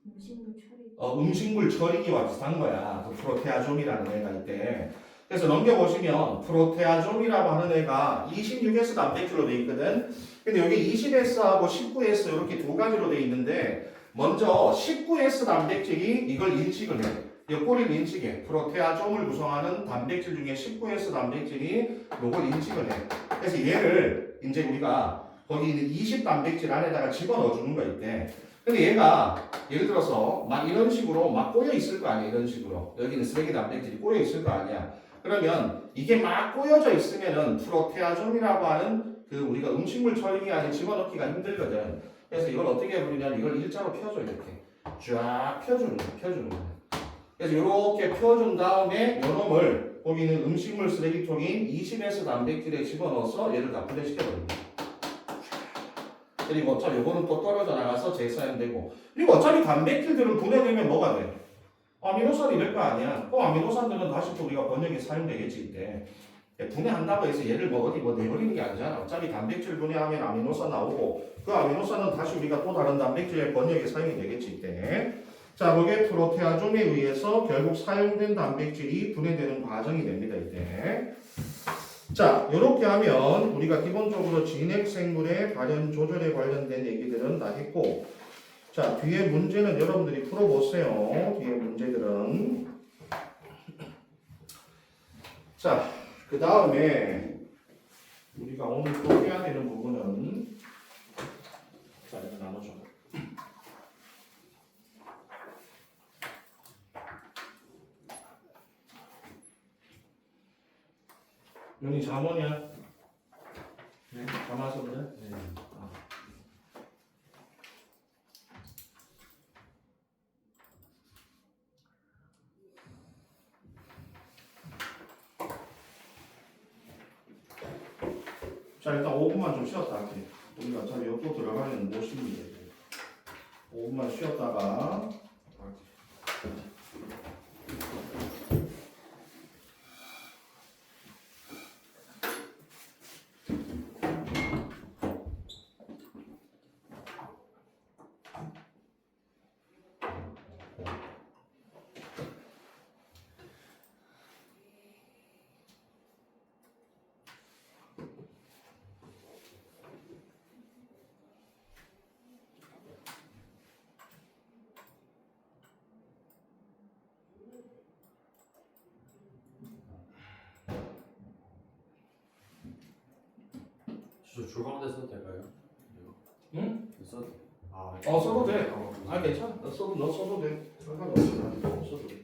음식물 처리. 음식물 처리기와 비슷한 거야. 그 프로테아좀이라는 애가 있대. 그래서 넘겨보시면 프로테아좀이라고 하는 애가 26S 단백질로 돼 있거든. 근데 여기 20S하고 19S 이렇게 두 가지로 돼 있는데 먼저 19S 단백질이 이걸 인식을 해. 옆구리 인치계 프로테아좀을 구성하는 단백질 중에 19S 단백질이 요걸 인식을 해. 그래서 얘를 이제 우리가 거기 있는 20 단백질 안에다가 집어넣어 주는 거 있대. 근데 얘가 예를 들어서 막 이런 식으로 막 꼬여 있을 거 아니야. 이런 식으로 여기는 쓰레기 단백질이 꼬여 있을 거 아니야. 그러면 이게 막 꼬여져 있으면은 프로테아좀이라고 하는 그 우리가 음식물 처리 안에 집어넣기가 힘들거든. 그래서 이걸 어떻게 부르냐면 이걸 일자로 펴줘. 이렇게 쫙 펴주는 거야. 그래서 이렇게 펴준 다음에 요놈을 거기 있는 음식물 쓰레기통인 20S 단백질에 집어넣어서 얘를 다 분해시켜버립니다. 그리고 어차피 요거는 또 떨어져 나가서 재사용되고, 그리고 어차피 단백질들은 분해되면 뭐가 돼? 아미노산이 될 거 아니야. 그럼 아미노산들은 다시 또 우리가 번역에 사용되겠지 이때. 분해한다고 해서 얘를 뭐 어디 뭐 내버리는 게 아니잖아. 어차피 단백질 분해하면 아미노산 나오고 그 아미노산은 다시 우리가 또 다른 단백질의 번역에 사용이 되겠지 이때. 자, 그게 프로테아좀에 의해서 결국 사용된 단백질이 분해되는 과정이 됩니다 이때. 자, 이렇게 하면 우리가 기본적으로 진핵생물의 발현 조절에 관련된 얘기들은 다 했고, 자, 뒤에 문제는 여러분들이 풀어보세요. 뒤에 문제들은. 자, 그 다음에 우리가 오늘 또 해야 되는 부분은, 자, 이거 나눠줘. 윤이 잠오냐? 네. 잠 와서 그래? 네. 자, 일단 5분만 좀 쉬었다 할게. 우리가 어차피 옆으로 들어가면 못 쉽니다. 5분만 쉬었다가 할게. 저 줄가운데 써도 될까요? 응? 써도 돼. 아, 써도 돼. 아, 괜찮아. 너 써도 돼. 상관없어. 써도 돼.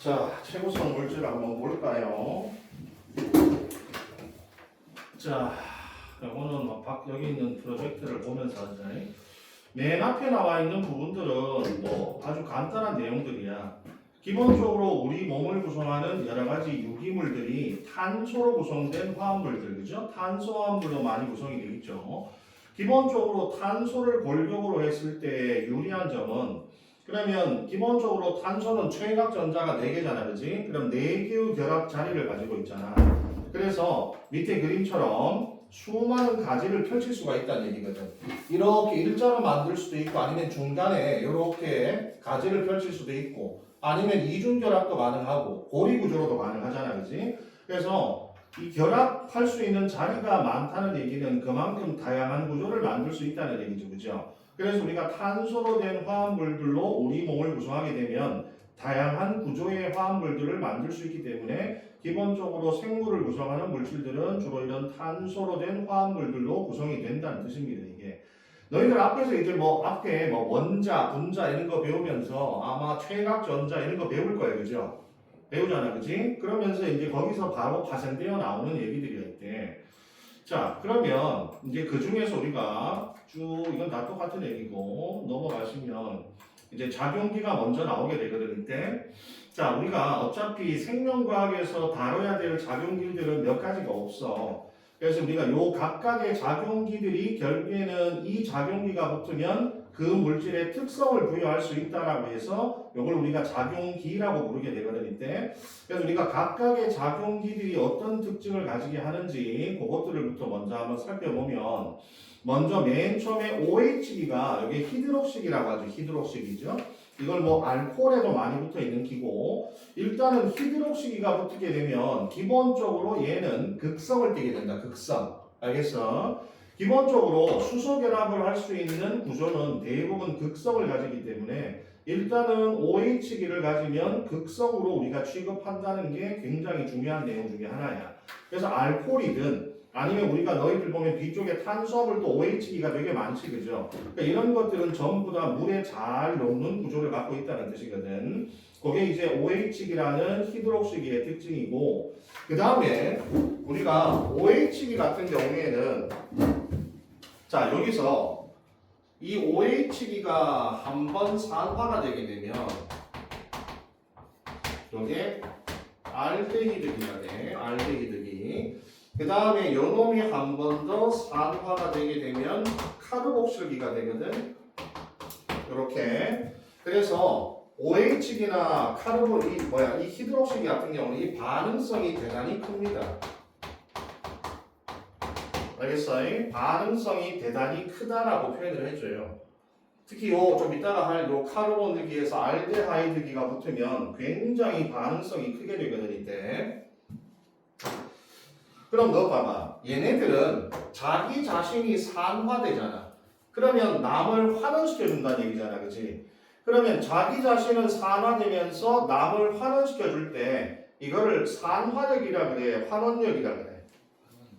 자, 최고성 물질 한번 볼까요? 자, 오늘 여기 있는 프로젝트를 보면서 맨 앞에 나와 있는 부분들은 뭐 아주 간단한 내용들이야. 기본적으로 우리 몸을 구성하는 여러 가지 유기물들이 탄소로 구성된 화합물들, 그죠? 탄소 화합물로 많이 구성이 되어 있죠. 기본적으로 탄소를 골격으로 했을 때 유리한 점은 그러면 기본적으로 탄소는 최각 전자가 4개잖아, 그지? 그럼 4개의 결합 자리를 가지고 있잖아. 그래서 밑에 그림처럼 수많은 가지를 펼칠 수가 있다는 얘기거든. 이렇게 일자로 만들 수도 있고 아니면 중간에 이렇게 가지를 펼칠 수도 있고 아니면 이중결합도 가능하고 고리구조로도 가능하잖아, 그지? 그래서 이 결합할 수 있는 자리가 많다는 얘기는 그만큼 다양한 구조를 만들 수 있다는 얘기죠, 그죠? 그래서 우리가 탄소로 된 화합물들로 우리 몸을 구성하게 되면 다양한 구조의 화합물들을 만들 수 있기 때문에 기본적으로 생물을 구성하는 물질들은 주로 이런 탄소로 된 화합물들로 구성이 된다는 뜻입니다. 이게 너희들 앞에서 이제 앞에 원자, 분자 이런 거 배우면서 아마 최각 전자 이런 거 배울 거예요, 그죠? 배우잖아, 그지? 그러면서 이제 거기서 바로 파생되어 나오는 얘기들이 있대. 자, 그러면 이제 그 중에서 우리가 쭉 이건 다 똑같은 얘기고 넘어가시면 이제 작용기가 먼저 나오게 되거든 이때. 자, 우리가 어차피 생명과학에서 다뤄야 될 작용기들은 몇 가지가 없어. 그래서 우리가 요 각각의 작용기들이 결국에는 이 작용기가 붙으면 그 물질의 특성을 부여할 수 있다라고 해서 이걸 우리가 작용기라고 부르게 되거든 이때. 그래서 우리가 각각의 작용기들이 어떤 특징을 가지게 하는지 그것들을부터 먼저 한번 살펴보면 먼저 맨 처음에 OH기가 여기 히드록식이라고 하죠. 히드록식이죠. 이걸 알코올에도 많이 붙어 있는 기고 일단은 히드록식이가 붙게 되면 기본적으로 얘는 극성을 띠게 된다. 극성. 알겠어? 기본적으로 수소 결합을 할 수 있는 구조는 대부분 극성을 가지기 때문에 일단은 OH기를 가지면 극성으로 우리가 취급한다는 게 굉장히 중요한 내용 중에 하나야. 그래서 알코올이든 아니면 우리가 너희들 보면 뒤쪽에 탄수화물도 OH기가 되게 많지, 그죠? 그러니까 이런 것들은 전부 다 물에 잘 녹는 구조를 갖고 있다는 뜻이거든. 그게 이제 OH기라는 히드록식의 특징이고, 그 다음에 우리가 OH기 같은 경우에는 자 여기서 이 OH기가 한번 산화가 되게 되면 이게 알데히드기가 돼. 알데히드기. 그 다음에 요놈이 한 번 더 산화가 되게 되면 카르복실기가 되거든. 이렇게. 그래서 OH기나 이 히드록식기 같은 경우는 이 반응성이 대단히 큽니다. 알겠어? 반응성이 대단히 크다라고 표현을 해줘요. 특히 좀 이따가 할 카르본기에서 알데하이드기가 붙으면 굉장히 반응성이 크게 되거든 이때. 그럼 너 봐봐. 얘네들은 자기 자신이 산화되잖아. 그러면 남을 환원시켜준다는 얘기잖아. 그치? 그러면 자기 자신은 산화되면서 남을 환원시켜줄 때 이거를 산화력이라 그래? 환원력이라 그래?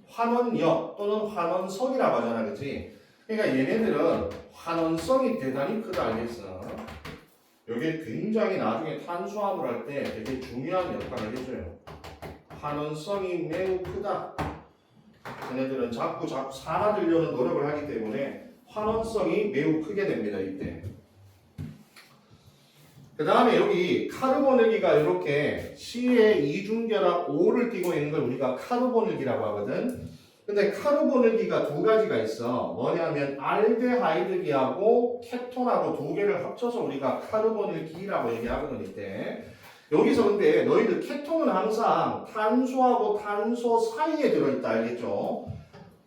환원력 또는 환원성이라고 하잖아. 그치? 그러니까 얘네들은 환원성이 대단히 크다. 알겠어? 이게 굉장히 나중에 탄수화물 할 때 되게 중요한 역할을 해줘요. 환원성이 매우 크다. 얘네들은 자꾸 산화되려는 노력을 하기 때문에 환원성이 매우 크게 됩니다. 이때. 그 다음에 여기 카르보닐기가 이렇게 C에 이중결합 O를 띠고 있는 걸 우리가 카르보닐기라고 하거든. 근데 카르보닐기가 두 가지가 있어. 뭐냐면 알데하이드기하고 케톤하고 두 개를 합쳐서 우리가 카르보닐기라고 얘기하거든. 이때. 여기서 근데 너희들 케톤은 항상 탄소하고 탄소 사이에 들어있다. 알겠죠?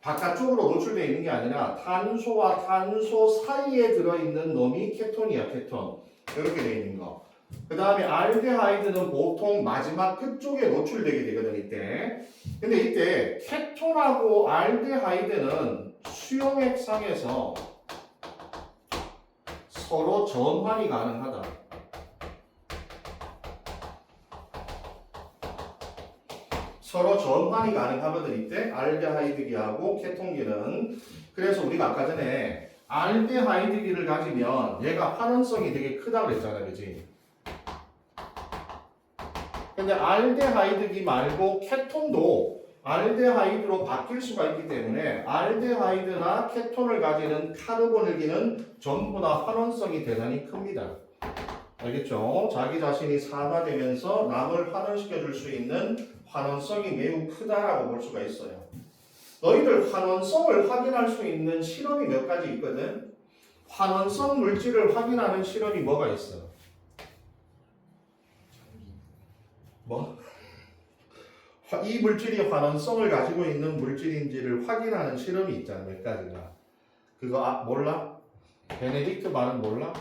바깥쪽으로 노출되어 있는 게 아니라 탄소와 탄소 사이에 들어있는 놈이 케톤이야. 케톤. 이렇게 되어 있는 거. 그 다음에 알데하이드는 보통 마지막 끝쪽에 노출되게 되거든. 이때. 근데 이때 케톤하고 알데하이드는 수용액상에서 서로 전환이 가능하다. 서로 전환이 가능하거든. 이때 알데하이드기하고 케톤기는. 그래서 우리가 아까 전에 알데하이드기를 가지면 얘가 환원성이 되게 크다고 그랬잖아. 그치? 근데 알데하이드기 말고 케톤도 알데하이드로 바뀔 수가 있기 때문에 알데하이드나 케톤을 가지는 카르보닐기는 전부 다 환원성이 대단히 큽니다. 알겠죠? 자기 자신이 산화되면서 남을 환원시켜 줄 수 있는 환원성이 매우 크다라고 볼 수가 있어요. 너희들 환원성을 확인할 수 있는 실험이 몇 가지 있거든. 환원성 물질을 확인하는 실험이 뭐가 있어? 뭐? 이 물질이 환원성을 가지고 있는 물질인지를 확인하는 실험이 있잖아. 몇 가지가. 그거 몰라? 베네딕트 반응 몰라?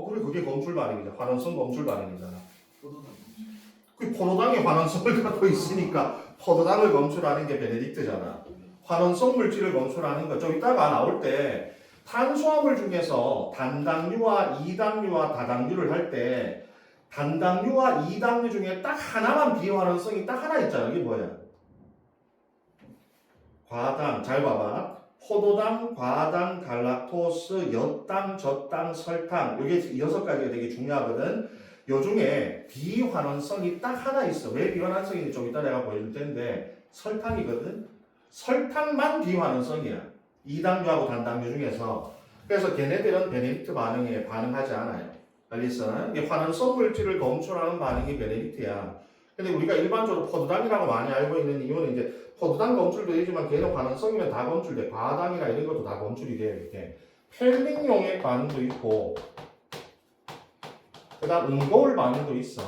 그래, 그게 검출 반응이잖아. 환원성 검출 반응이잖아. 그 포도당의 환원성을 갖고 있으니까 포도당을 검출하는 게 베네딕트잖아. 환원성 물질을 검출하는 거. 좀 이따가 나올 때 탄수화물 중에서 단당류와 이당류와 다당류를 할 때 단당류와 이당류 중에 딱 하나만 비환원성이 딱 하나 있잖아. 이게 뭐야? 과당. 잘 봐봐. 포도당, 과당, 갈락토스, 엿당, 젖당, 설탕. 이게 6가지가 되게 중요하거든. 요 중에 비환원성이 딱 하나 있어. 왜 비환원성인지 좀 이따 내가 보여줄 텐데 설탕이거든. 설탕만 비환원성이야. 이당류하고 단당류 중에서. 그래서 걔네들은 베네딕트 반응에 반응하지 않아요. 알겠어? 이게 환원성 물질을 검출하는 반응이 베네딕트야. 근데 우리가 일반적으로 포도당이라고 많이 알고 있는 이유는 이제 포도당 검출도 되지만 걔는 환원성이면 다 검출돼. 과당이나 이런 것도 다 검출이 돼. 이렇게 펠링용의 반응도 있고 그 다음 응고울 반응도 있어.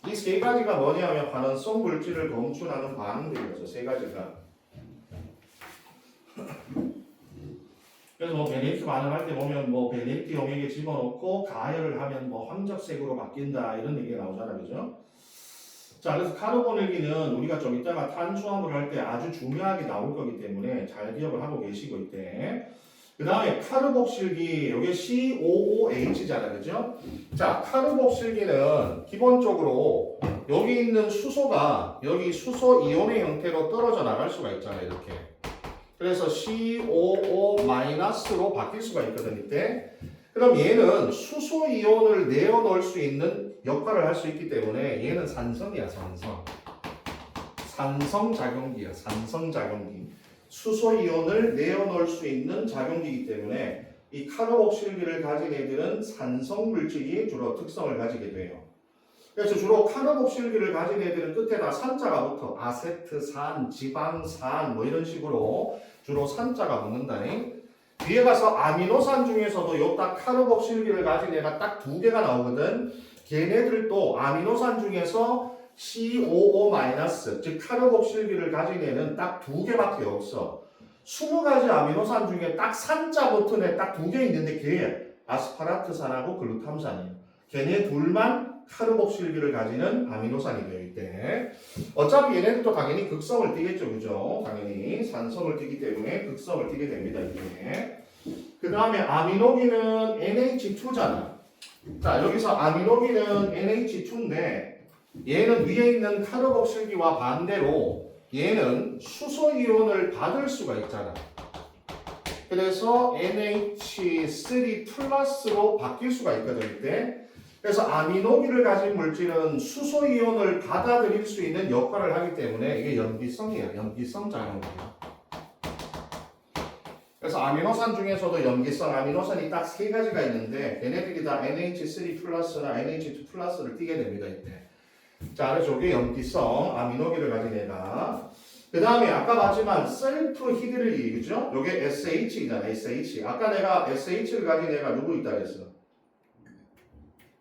이 세 가지가 뭐냐면 환원성 물질을 검출하는 반응들이었어. 세 가지가. 그래서 뭐 베네딕트 반응할 때 보면 뭐 베네딕트 용액에 집어넣고 가열을 하면 뭐 황적색으로 바뀐다 이런 얘기가 나오잖아. 그죠? 자, 그래서 카르보닐기는 우리가 좀 이따가 탄수화물 할 때 아주 중요하게 나올 거기 때문에 잘 기억을 하고 계시고 이때. 그 다음에 카르복실기, 이게 COOH잖아. 그죠? 자, 카르복실기는 기본적으로 여기 있는 수소가 여기 수소 이온의 형태로 떨어져 나갈 수가 있잖아요. 이렇게. 그래서 COO-로 바뀔 수가 있거든. 이때. 그럼 얘는 수소 이온을 내어 넣을 수 있는 역할을 할 수 있기 때문에 얘는 산성이야. 산성작용기야. 산성작용기. 수소 이온을 내어 넣을 수 있는 작용기이기 때문에 이 카르복실기를 가진 애들은 산성 물질이 주로 특성을 가지게 돼요. 그래서 주로 카르복실기를 가진 애들은 끝에다 산자가 붙어. 아세트산, 지방산 뭐 이런 식으로 주로 산자가 붙는다니. 뒤에 가서 아미노산 중에서도 요 딱 카르복실기를 가진 애가 딱 2개가 나오거든. 걔네들도 아미노산 중에서 COO- 즉 카르복실기를 가진 애는 딱 2개밖에 없어. 20가지 아미노산 중에 딱 산자 붙은 애 딱 2개 있는데 걔 아스파라트산하고 글루탐산이에요. 걔네 둘만 카르복실비를 가지는 아미노산이 되어 있대. 어차피 얘네들도 당연히 극성을 띠겠죠, 그죠? 당연히 산성을 띠기 때문에 극성을 띠게 됩니다, 이게. 그 다음에 아미노기는 NH2잖아. 자, 여기서 아미노기는 NH2인데 얘는 위에 있는 카르복실비와 반대로 얘는 수소이온을 받을 수가 있잖아. 그래서 NH3 플러스로 바뀔 수가 있거든, 이때. 그래서 아미노기를 가진 물질은 수소이온을 받아들일 수 있는 역할을 하기 때문에 이게 염기성이에요. 염기성 작용이에요. 그래서 아미노산 중에서도 염기성 아미노산이 딱 세 가지가 있는데 걔네들이 다 NH3 플러스나 NH2 플러스를 띠게 됩니다, 이때. 자, 그래서 이게 염기성 아미노기를 가진 애가. 그 다음에 아까 봤지만 셀프 히드릴리, 그죠? 요게 SH이잖아, SH. 아까 내가 SH를 가진 애가 누구 있다 그랬어?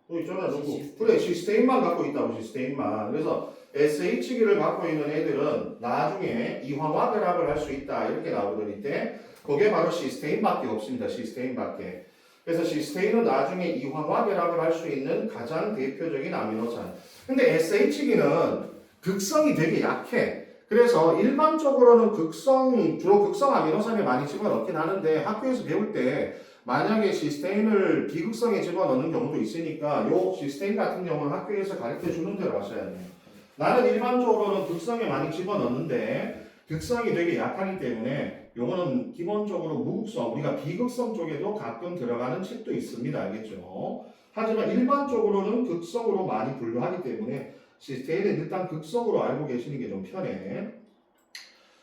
또 있잖아, 누구? 그래, 시스테인만 갖고 있다고, 시스테인만. 그래서 SH기를 갖고 있는 애들은 나중에 이황화 결합을 할 수 있다, 이렇게 나오거든, 이때. 그게 바로 시스테인밖에 없습니다, 시스테인밖에. 그래서 시스테인은 나중에 이황화 결합을 할 수 있는 가장 대표적인 아미노산. 근데 SH기는 극성이 되게 약해. 그래서 일반적으로는 주로 극성 아미노산에 많이 집어넣긴 하는데 학교에서 배울 때 만약에 시스테인을 비극성에 집어넣는 경우도 있으니까 요 시스테인 같은 경우는 학교에서 가르쳐 주는 대로 하셔야 돼요. 나는 일반적으로는 극성에 많이 집어넣는데 극성이 되게 약하기 때문에 요거는 기본적으로 무극성, 우리가 비극성 쪽에도 가끔 들어가는 책도 있습니다. 알겠죠? 하지만 일반적으로는 극성으로 많이 분류하기 때문에 시스테인은 일단 극성으로 알고 계시는 게 좀 편해.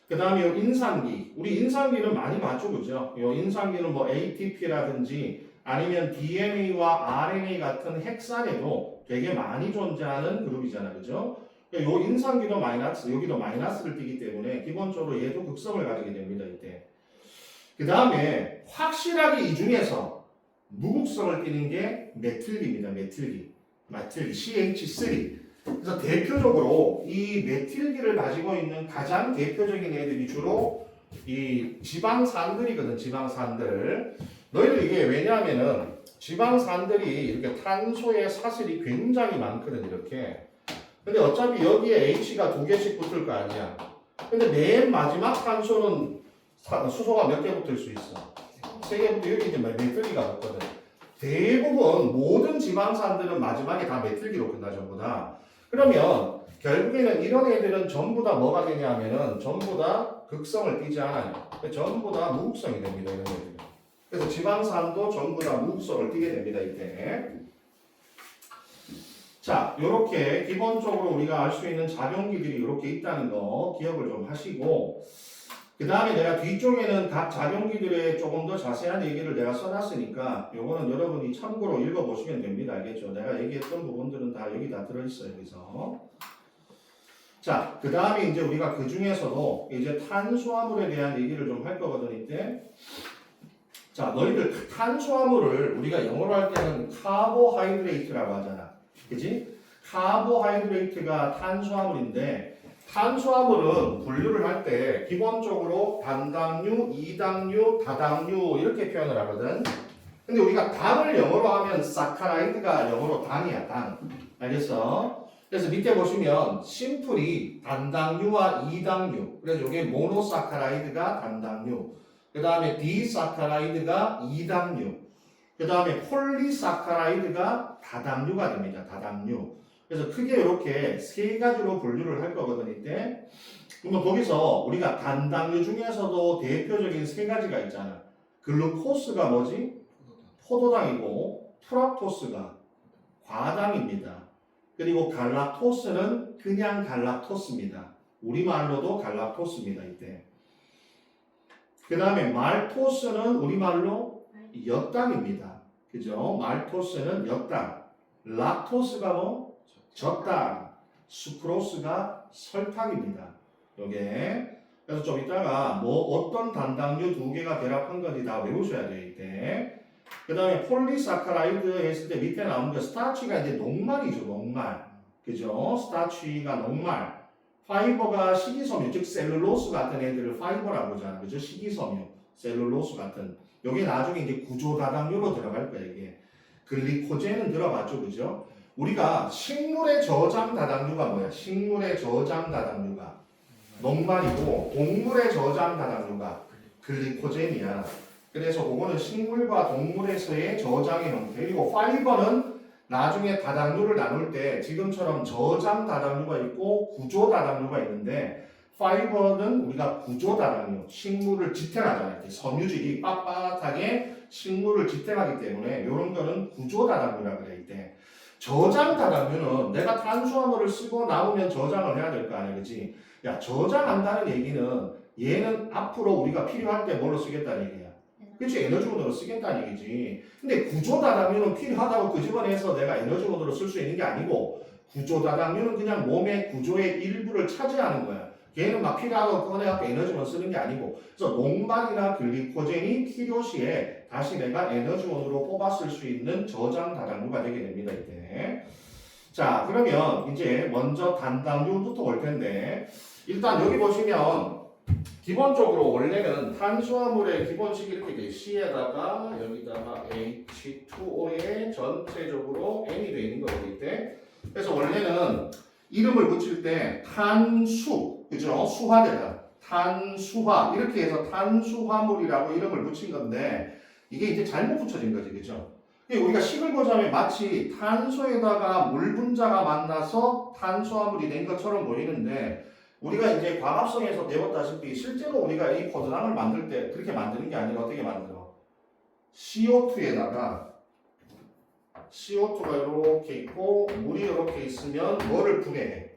그 다음에 인산기. 우리 인산기는 많이 봤죠, 그죠? 이 인산기는 뭐 ATP라든지 아니면 DNA와 RNA 같은 핵산에도 되게 많이 존재하는 그룹이잖아, 그죠? 이 인산기도 마이너스, 여기도 마이너스를 띠기 때문에 기본적으로 얘도 극성을 가지게 됩니다, 이때. 그 다음에 확실하게 이 중에서 무극성을 띠는 게 메틸기입니다, 메틸기. CH3. 그래서 대표적으로 이 메틸기를 가지고 있는 가장 대표적인 애들이 주로 이 지방산들이거든, 지방산들. 너희들 이게 왜냐하면은 지방산들이 이렇게 탄소의 사슬이 굉장히 많거든, 이렇게. 근데 어차피 여기에 H가 2개씩 붙을 거 아니야. 근데 맨 마지막 탄소는 수소가 몇 개 붙을 수 있어? 3개 붙어. 여기 이제 메틸기가 붙거든. 대부분 모든 지방산들은 마지막에 다 메틸기로 끝나, 전부 다. 그러면 결국에는 이런 애들은 전부 다 뭐가 되냐 하면은 전부 다 극성을 띠지 않아요. 전부 다 무극성이 됩니다, 이런 애들. 그래서 지방산도 전부 다 무극성을 띠게 됩니다, 이때. 자, 요렇게 기본적으로 우리가 알 수 있는 작용기들이 이렇게 있다는 거 기억을 좀 하시고, 그 다음에 내가 뒤쪽에는 각 작용기들의 조금 더 자세한 얘기를 내가 써놨으니까 요거는 여러분이 참고로 읽어보시면 됩니다. 알겠죠? 내가 얘기했던 부분들은 다 여기 다 들어있어요. 여기서. 자, 그 다음에 이제 우리가 그 중에서도 이제 탄수화물에 대한 얘기를 좀 할 거거든, 이때. 자, 너희들 탄수화물을 우리가 영어로 할 때는 카보하이드레이트라고 하잖아. 그지? 카보하이드레이트가 탄수화물인데 탄수화물은 분류를 할 때 기본적으로 단당류, 이당류, 다당류 이렇게 표현을 하거든. 근데 우리가 당을 영어로 하면 사카라이드가 영어로 당이야, 당. 알겠어? 그래서 밑에 보시면 심플이 단당류와 이당류. 그래서 이게 모노사카라이드가 단당류. 그 다음에 디사카라이드가 이당류. 그 다음에 폴리사카라이드가 다당류가 됩니다. 다당류. 그래서 크게 이렇게 세 가지로 분류를 할 거거든, 이때. 그러면 거기서 우리가 단당류 중에서도 대표적인 세 가지가 있잖아. 글루코스가 뭐지? 포도당이고, 프락토스가 과당입니다. 그리고 갈락토스는 그냥 갈락토스입니다. 우리말로도 갈락토스입니다, 이때. 그 다음에 말토스는 우리말로 역당입니다. 그죠? 말토스는 역당. 락토스가 뭐? 적당. 수크로스가 설탕입니다. 요게. 그래서 좀 이따가 뭐 어떤 단당류 2개가 결합한 건지 다 외우셔야 돼요, 이때. 그 다음에 폴리사카라이드 했을 때 밑에 나오는 게 스타치가 이제 녹말이죠, 녹말. 그죠? 스타치가 녹말. 파이버가 식이섬유, 즉 셀룰로스 같은 애들을 파이버라고 하잖아. 그죠? 식이섬유, 셀룰로스 같은. 요게 나중에 이제 구조다당류로 들어갈 거예요, 이게. 글리코젠은 들어봤죠, 그죠? 우리가 식물의 저장 다당류가 뭐야? 식물의 저장 다당류가 녹말이고 동물의 저장 다당류가 글리코젠이야. 그래서 그거는 식물과 동물에서의 저장의 형태. 그리고 파이버는 나중에 다당류를 나눌 때 지금처럼 저장 다당류가 있고 구조 다당류가 있는데 파이버는 우리가 구조 다당류, 식물을 지탱하잖아요. 이렇게 섬유질이 빳빳하게 식물을 지탱하기 때문에 이런 거는 구조 다당류라 그래. 이때 저장 다당류는 내가 탄수화물을 쓰고 남으면 저장을 해야 될 거 아니야, 그렇지? 야, 저장한다는 얘기는 얘는 앞으로 우리가 필요할 때 뭘로 쓰겠다는 얘기야. 그렇지, 에너지원으로 쓰겠다는 얘기지. 근데 구조다당류는 필요하다고 끄집어내서 내가 에너지원으로 쓸 수 있는 게 아니고 구조다당류는 그냥 몸의 구조의 일부를 차지하는 거야. 걔는 막 필요하다고 꺼내갖고 에너지원 쓰는 게 아니고. 그래서 녹말이나 글리코젠이 필요시에 다시 내가 에너지원으로 뽑아 쓸 수 있는 저장 다당류가 되게 됩니다. 이때. 자, 그러면 이제 먼저 단당류부터 올 텐데 일단 여기 보시면 기본적으로 원래는 탄수화물의 기본식이 이렇게 돼. C에다가 여기다가 H2O에 전체적으로 N이 돼 있는 거고 이때. 그래서 원래는 이름을 붙일 때 탄수, 그죠? 수화되다. 탄수화 이렇게 해서 탄수화물이라고 이름을 붙인 건데 이게 이제 잘못 붙여진 거지, 그죠? 우리가 식을 보자면 마치 탄소에다가 물 분자가 만나서 탄수화물이 된 것처럼 보이는데 우리가 이제 과학성에서 배웠다시피 실제로 우리가 이 포도당을 만들 때 그렇게 만드는 게 아니라 어떻게 만들어? CO2에다가 CO2가 이렇게 있고 물이 이렇게 있으면 뭐를 분해해?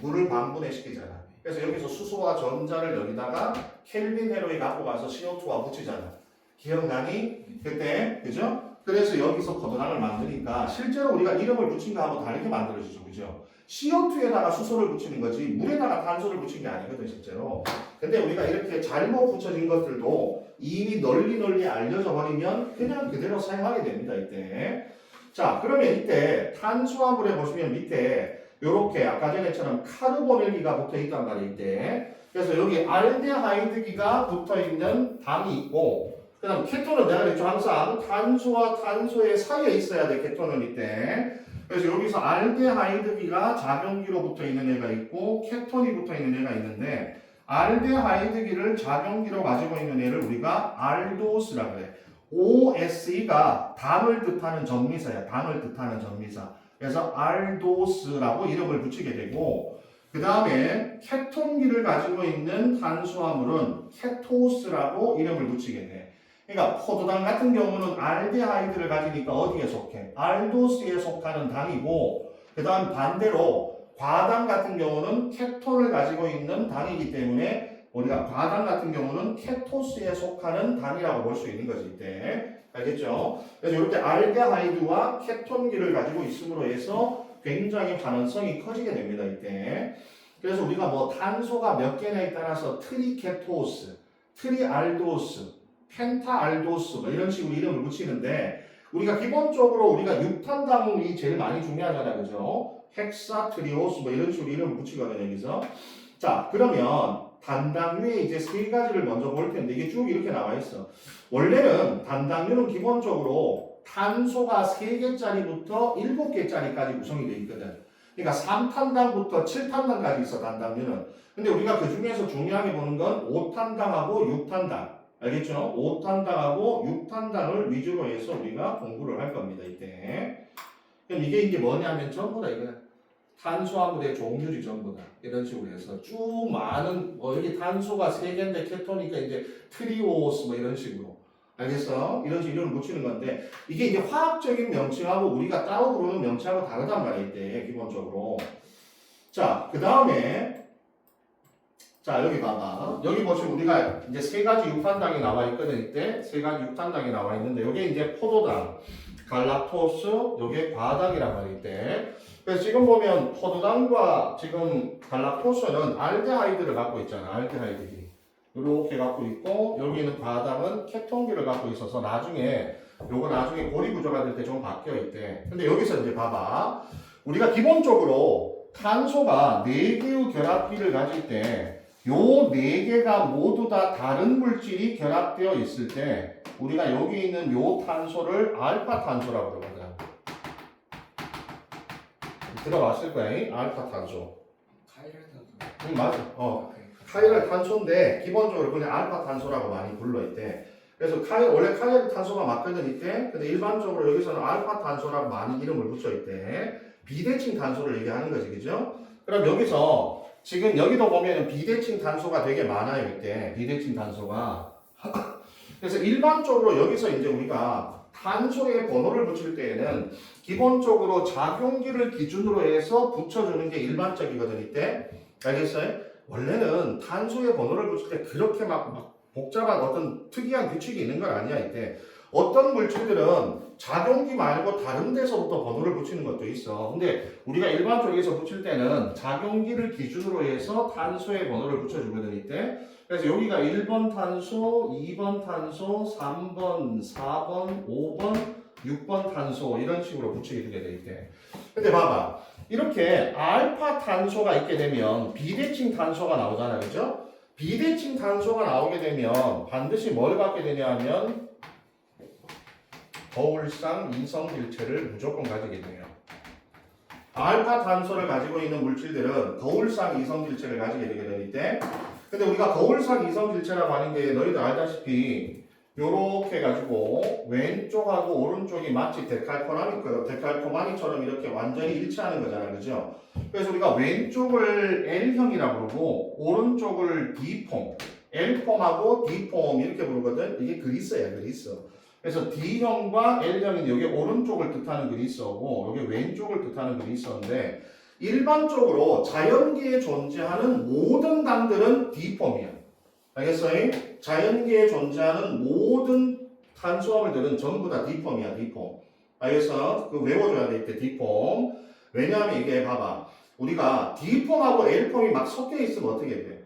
물을 반분해시키잖아. 그래서 여기서 수소와 전자를 여기다가 켈빈 회로에 갖고 가서 CO2와 붙이잖아. 기억나니? 그때, 그죠? 그래서 여기서 포도당을 만드니까 실제로 우리가 이름을 붙인 거하고 다르게 만들어지죠, 그죠? CO2에다가 수소를 붙이는 거지 물에다가 탄소를 붙인 게 아니거든 실제로. 근데 우리가 이렇게 잘못 붙여진 것들도 이미 널리 알려져 버리면 그냥 그대로 사용하게 됩니다 이때. 자, 그러면 이때 탄수화물에 보시면 밑에 요렇게 아까 전에처럼 카르보닐기가 붙어 있단 말이에요 이때. 그래서 여기 알데하이드기가 붙어 있는 당이 있고 그 다음 케톤은 내가 그랬죠 항상 탄소와 탄소의 사이에 있어야 돼 케톤은 이때. 그래서 여기서 알데하이드기가 작용기로 붙어 있는 애가 있고 케톤이 붙어 있는 애가 있는데 알데하이드기를 작용기로 가지고 있는 애를 우리가 알도스라고 그래. OSE가 당을 뜻하는 전미사야. 당을 뜻하는 전미사. 그래서 알도스라고 이름을 붙이게 되고 그 다음에 케톤기를 가지고 있는 탄수화물은 케토스라고 이름을 붙이게 돼. 그러니까 포도당 같은 경우는 알데하이드를 가지니까 어디에 속해? 알도스에 속하는 당이고 그 다음 반대로 과당 같은 경우는 케톤을 가지고 있는 당이기 때문에 우리가 과당 같은 경우는 케토스에 속하는 당이라고 볼 수 있는 거지 이때. 알겠죠? 그래서 이렇게 알데하이드와 케톤기를 가지고 있음으로 해서 굉장히 반응성이 커지게 됩니다 이때. 그래서 우리가 뭐 탄소가 몇 개냐에 따라서 트리케토스, 트리알도스 펜타알도스 뭐 이런 식으로 이름을 붙이는데 우리가 기본적으로 우리가 육탄당이 제일 많이 중요하잖아요, 그죠? 헥사트리오스 뭐 이런 식으로 이름을 붙이거든요, 여기서. 자, 그러면 단당류에 이제 세 가지를 먼저 볼 텐데 이게 쭉 이렇게 나와 있어. 원래는 단당류는 기본적으로 탄소가 3개짜리부터 7개짜리까지 구성이 되어 있거든. 그러니까 3탄당부터 7탄당까지 있어, 단당류는. 근데 우리가 그 중에서 중요하게 보는 건 5탄당하고 6탄당. 알겠죠? 5탄당하고 6탄당을 위주로 해서 우리가 공부를 할 겁니다, 이때. 그럼 이게 이제 뭐냐면 전부 다 이거 탄수화물의 종류지 전부 다. 이런 식으로 해서 쭉 많은, 여기 탄소가 3개인데 케토니까 이제 트리오스 뭐 이런 식으로. 알겠어? 이런 식으로 이름을 붙이는 건데 이게 이제 화학적인 명칭하고 우리가 따로 부르는 명칭하고 다르단 말이에요, 이때, 기본적으로. 자, 그 다음에 자, 여기 봐봐. 여기 보시면 우리가 이제 3가지 육탄당이 나와 있거든, 이때. 3가지 육탄당이 나와 있는데, 요게 이제 포도당, 갈락토스, 요게 과당이란 말이에요, 이때. 그래서 지금 보면 포도당과 지금 갈락토스는 알데하이드를 갖고 있잖아, 알데하이드기. 요렇게 갖고 있고, 여기는 과당은 케톤기를 갖고 있어서 나중에, 요거 나중에 고리 구조가 될 때 좀 바뀌어 있대. 근데 여기서 이제 봐봐. 우리가 기본적으로 탄소가 4개의 결합기를 가질 때, 요 4개가 모두 다 다른 물질이 결합되어 있을 때 우리가 여기 있는 요 탄소를 알파 탄소라고 그러거든. 들어봤을 거야. 알파 탄소. 카이랄 탄소. 맞아. 오케이. 카이랄 탄소인데 기본적으로 그냥 알파 탄소라고 많이 불러있대. 그래서 원래 카이랄 탄소가 맞거든 이때. 근데 일반적으로 여기서는 알파 탄소라고 많이 이름을 붙여있대. 비대칭 탄소를 얘기하는 거지, 그죠? 그럼 여기서 지금 여기도 보면 비대칭 탄소가 되게 많아요 이때. 비대칭 탄소가. 그래서 일반적으로 여기서 이제 우리가 탄소의 번호를 붙일 때에는 기본적으로 작용기를 기준으로 해서 붙여주는 게 일반적이거든 이때. 알겠어요? 원래는 탄소의 번호를 붙일 때 그렇게 막 복잡한 어떤 특이한 규칙이 있는 건 아니야 이때. 어떤 물질들은 작용기 말고 다른 데서부터 번호를 붙이는 것도 있어. 근데 우리가 일반적으로 붙일 때는 작용기를 기준으로 해서 탄소의 번호를 붙여주거든 이때. 그래서 여기가 1번 탄소, 2번 탄소, 3번, 4번, 5번, 6번 탄소 이런 식으로 붙이게 되게 돼 이때. 근데 봐봐. 이렇게 알파 탄소가 있게 되면 비대칭 탄소가 나오잖아요. 그죠? 비대칭 탄소가 나오게 되면 반드시 뭘 갖게 되냐 하면 거울상 이성질체를 무조건 가지게 돼요. 알파 탄소를 가지고 있는 물질들은 거울상 이성질체를 가지게 되게 되는데, 근데 우리가 거울상 이성질체라고 하는 게 너희들 알다시피 요렇게 가지고 왼쪽하고 오른쪽이 마치 데칼코마니처럼 이렇게 완전히 일치하는 거잖아요. 그죠? 그래서 우리가 왼쪽을 L형이라고 부르고 오른쪽을 D폼, L폼하고 D폼 이렇게 부르거든. 이게 그리스야, 그리스. 그래서 D형과 L형인 여기 오른쪽을 뜻하는 그리스어고 여기 왼쪽을 뜻하는 그리스어인데 일반적으로 자연계에 존재하는 모든 당들은 D폼이야. 알겠어요? 자연계에 존재하는 모든 탄수화물들은 전부 다 D폼이야, D폼. 알겠어? 그 외워줘야 돼, 이때 D폼. 왜냐하면 이게 봐봐. 우리가 D폼하고 L폼이 막 섞여 있으면 어떻게 돼?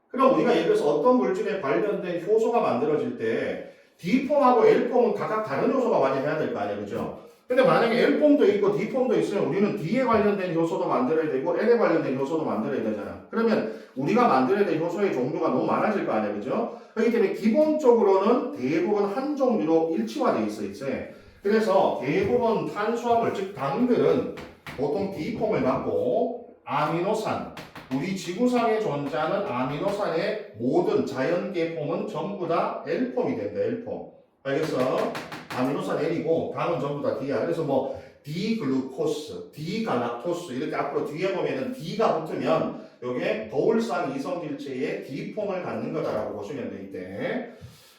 그럼 우리가 예를 들어서 어떤 물질에 관련된 효소가 만들어질 때 D폼하고 L폼은 각각 다른 효소가 완전해야 될 거 아니야, 그죠? 근데 만약에 L폼도 있고 D폼도 있으면 우리는 D에 관련된 효소도 만들어야 되고 L에 관련된 효소도 만들어야 되잖아. 그러면 우리가 만들어야 될 효소의 종류가 너무 많아질 거 아니야, 그죠? 그렇기 때문에 기본적으로는 대부분 한 종류로 일치화되어 있어요. 그래서 대부분 탄수화물, 즉 당들은 보통 D폼을 갖고 아미노산, 우리 지구상에 존재하는 아미노산의 모든 자연계 폼은 전부 다 L폼이 된다, L폼. 알겠어? 아미노산 L이고 당은 전부 다 D야. 그래서 뭐 D글루코스, D갈락토스 이렇게 앞으로 뒤에 보면은 D가 붙으면 요게 거울상 이성질체의 D폼을 갖는 거다라고 보시면 돼 이때.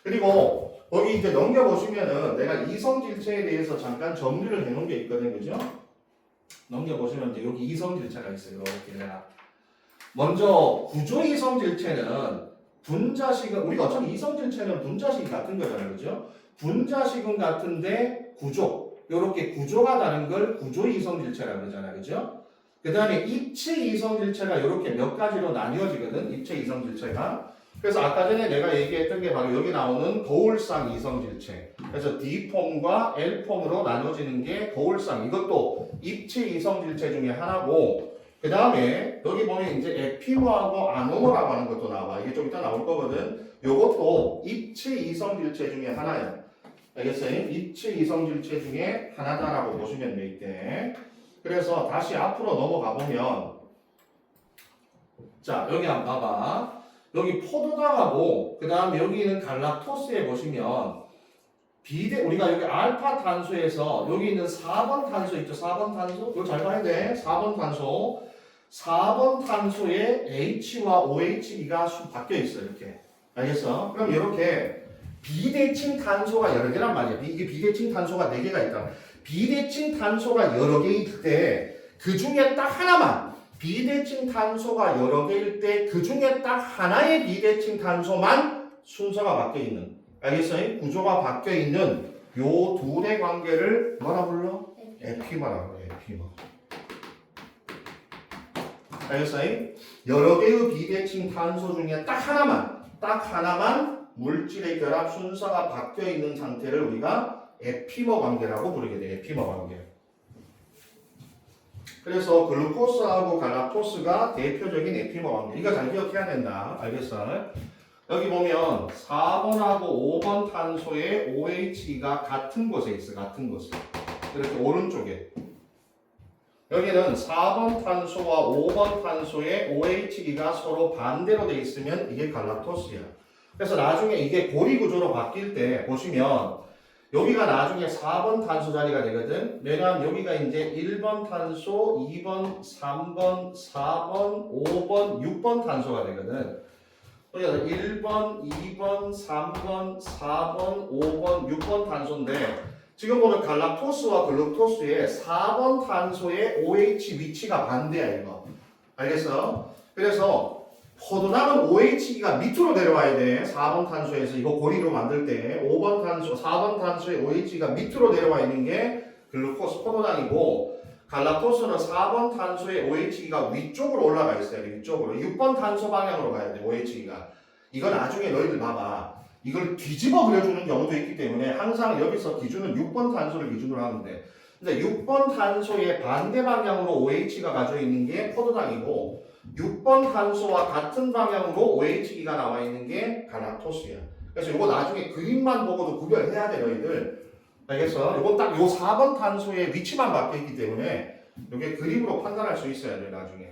그리고 거기 이제 넘겨보시면은 내가 이성질체에 대해서 잠깐 정리를 해놓은 게 있거든, 그죠? 넘겨보시면 이제 여기 이성질체가 있어요. 이렇게 내가 먼저 구조 이성질체는 분자식은 우리가 어차피 이성질체는 분자식이 같은 거잖아요, 그죠? 분자식은 같은데 구조 이렇게 구조가 다른 걸 구조 이성질체라고 그러잖아요, 그죠? 그 다음에 입체 이성질체가 이렇게 몇 가지로 나뉘어지거든, 입체 이성질체가. 그래서 아까 전에 내가 얘기했던 게 바로 여기 나오는 거울상 이성질체. 그래서 D폼과 L폼으로 나눠지는 게 거울상. 이것도 입체 이성질체 중에 하나고, 그 다음에 여기 보면 이제 에피모하고 아노모라고 하는 것도 나와. 이게 좀 이따 나올 거거든. 요것도 입체 이성질체 중에 하나야. 알겠어요? 입체 이성질체 중에 하나다라고 보시면 돼 이때. 그래서 다시 앞으로 넘어가 보면, 자 여기 한번 봐봐. 여기 포도당하고 그 다음에 여기 있는 갈락토스에 보시면 우리가 여기 알파 탄소에서 여기 있는 4번 탄소 있죠? 4번 탄소? 이거 잘 봐야 돼. 4번 탄소. 4번 탄소에 H와 OH가 바뀌어 있어 이렇게. 알겠어? 그럼 이렇게 비대칭 탄소가 여러 개란 말이야. 이게 비대칭 탄소가 4개가 있다. 비대칭 탄소가 여러 개일 때 그 중에 딱 하나만 비대칭 탄소가 여러 개일 때 그 중에 딱 하나의 비대칭 탄소만 순서가 바뀌어 있는, 알겠어요? 구조가 바뀌어 있는 요 둘의 관계를 뭐라 불러? 에피머라고 해. 에피머. 알겠어요? 여러 개의 비대칭 탄소 중에 딱 하나만 물질의 결합 순서가 바뀌어 있는 상태를 우리가 에피머 관계라고 부르게 돼. 에피머 관계. 그래서 글루코스하고 갈락토스가 대표적인 에피머 관계. 이거 잘 기억해야 된다. 알겠어? 여기 보면 4번하고 5번 탄소의 OH가 같은 곳에 있어. 같은 곳에. 이렇게 오른쪽에. 여기는 4번 탄소와 5번 탄소의 OH기가 서로 반대로 돼 있으면 이게 갈락토스야. 그래서 나중에 이게 고리 구조로 바뀔 때 보시면 여기가 나중에 4번 탄소 자리가 되거든. 왜냐하면 여기가 이제 1번 탄소, 2번, 3번, 4번, 5번, 6번 탄소가 되거든. 그러니까 1번, 2번, 3번, 4번, 5번, 6번 탄소인데 지금 보면 갈락토스와 글루토스의 4번 탄소의 OH 위치가 반대야 이거. 알겠어? 그래서 포도당은 OH기가 밑으로 내려와야 돼. 4번 탄소에서 이거 고리로 만들 때 5번 탄소, 4번 탄소의 OH가 밑으로 내려와 있는 게 글루코스 포도당이고 갈락토스는 4번 탄소의 OH기가 위쪽으로 올라가 있어요. 위쪽으로. 6번 탄소 방향으로 가야 돼. OH기가. 이거 나중에 너희들 봐봐. 이걸 뒤집어 그려주는 경우도 있기 때문에 항상 여기서 기준은 6번 탄소를 기준으로 하면 돼. 근데 6번 탄소의 반대 방향으로 OH가 가지고 있는 게 포도당이고 6번 탄소와 같은 방향으로 OH기가 나와 있는 게 갈락토스야. 그래서 이거 나중에 그림만 보고도 구별해야 돼 너희들. 알겠어? 이건 딱 요 4번 탄소의 위치만 바뀌었기 때문에 이게 그림으로 판단할 수 있어야 돼 나중에.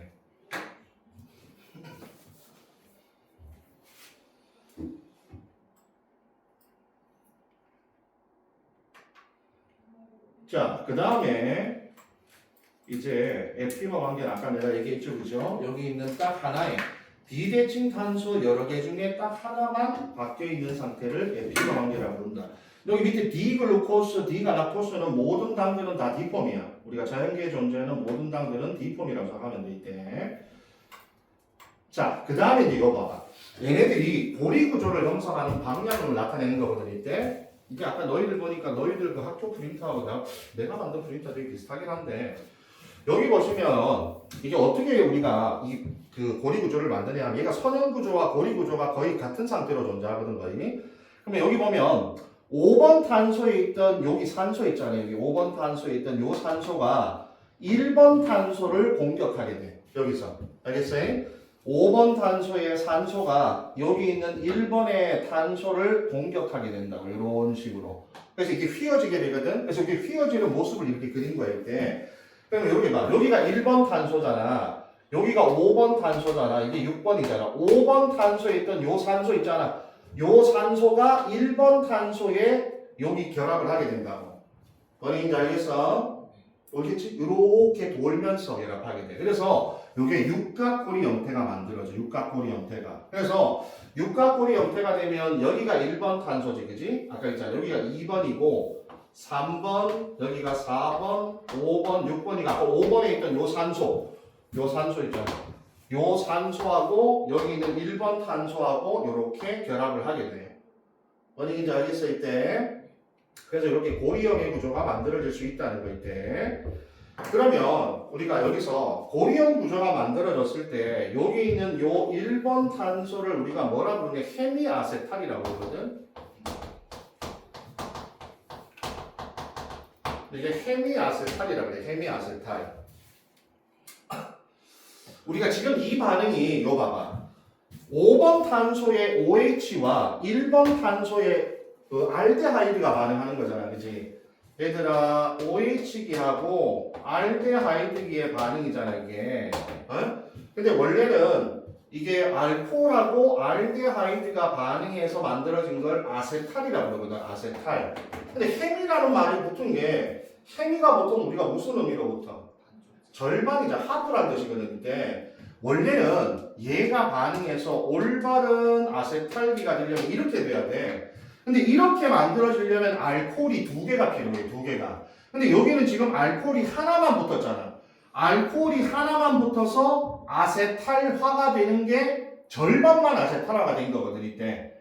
자, 그 다음에 이제 에피머 관계는 아까 내가 얘기했죠, 그죠? 여기 있는 딱 하나의 비대칭 탄소 여러 개 중에 딱 하나만 바뀌어 있는 상태를 에피머 관계라고 부른다. 여기 밑에 디글루코스, 디갈락토스는 모든 당들은 다 디폼이야. 우리가 자연계에 존재하는 모든 당들은 디폼이라고 생각하면 돼 이때. 자, 그 다음에 이거 봐봐. 얘네들이 고리 구조를 형성하는 방향을 나타내는 거거든 이때. 이게 아까 너희들 보니까 너희들 그 학교 프린터하고 내가 만든 프린터 되게 비슷하긴 한데 여기 보시면 이게 어떻게 우리가 이 그 고리 구조를 만드냐면 얘가 선형 구조와 고리 구조가 거의 같은 상태로 존재하거든 거의. 그러면 여기 보면 5번 탄소에 있던 여기 산소 있잖아요. 여기 5번 탄소에 있던 요 산소가 1번 탄소를 공격하게 돼. 여기서. 알겠어요? 5번 탄소의 산소가 여기 있는 1번의 탄소를 공격하게 된다고. 이런 식으로. 그래서 이게 휘어지게 되거든. 그래서 이게 휘어지는 모습을 이렇게 그린 거예요. 이때. 그러면 여기 봐. 여기가 1번 탄소잖아. 여기가 5번 탄소잖아. 이게 6번이잖아. 5번 탄소에 있던 요 산소 있잖아. 요 산소가 1번 탄소에 여기 결합을 하게 된다고. 뭔지 알겠어? 알겠지? 이렇게 돌면서 결합하게 돼. 그래서 이게 육각고리 형태가 만들어져. 육각고리 형태가. 그래서 육각고리 형태가 되면 여기가 1번 탄소지, 그지? 아까 있잖아. 여기가 2번이고 3번, 여기가 4번, 5번, 6번이가 아까 5번에 있던 요 산소 있잖아. 요 산소하고 여기 있는 1번 탄소하고 이렇게 결합을 하게 돼. 뭔지 알겠어 이때? 그래서 이렇게 고리형의 구조가 만들어질 수 있다는 거 이때. 그러면 우리가 여기서 고리형 구조가 만들어졌을 때 여기 있는 요 1번 탄소를 우리가 뭐라 부르냐? 헤미아세탈이라고 그러거든. 이게 헤미아세탈이라고 그래. 헤미아세탈. 우리가 지금 이 반응이 요 봐봐. 5번 탄소의 OH와 1번 탄소의 그 알데하이드가 반응하는 거잖아. 그치? 얘들아 OH기하고 알데하이드기의 반응이잖아 이게. 어? 근데 원래는 이게 알코올하고 알데하이드가 반응해서 만들어진 걸 아세탈이라고 그러거든. 아세탈. 근데 헤미라는 말이 보통 헤미가 보통 우리가 무슨 의미로부터? 절반이자 하프란 뜻이거든. 근데 원래는 얘가 반응해서 올바른 아세탈기가 되려면 이렇게 돼야 돼. 근데 이렇게 만들어지려면 알코올이 2개가 필요해. 2개가. 근데 여기는 지금 알코올이 하나만 붙었잖아. 알코올이 하나만 붙어서 아세탈화가 되는 게 절반만 아세탈화가 된 거거든 이때.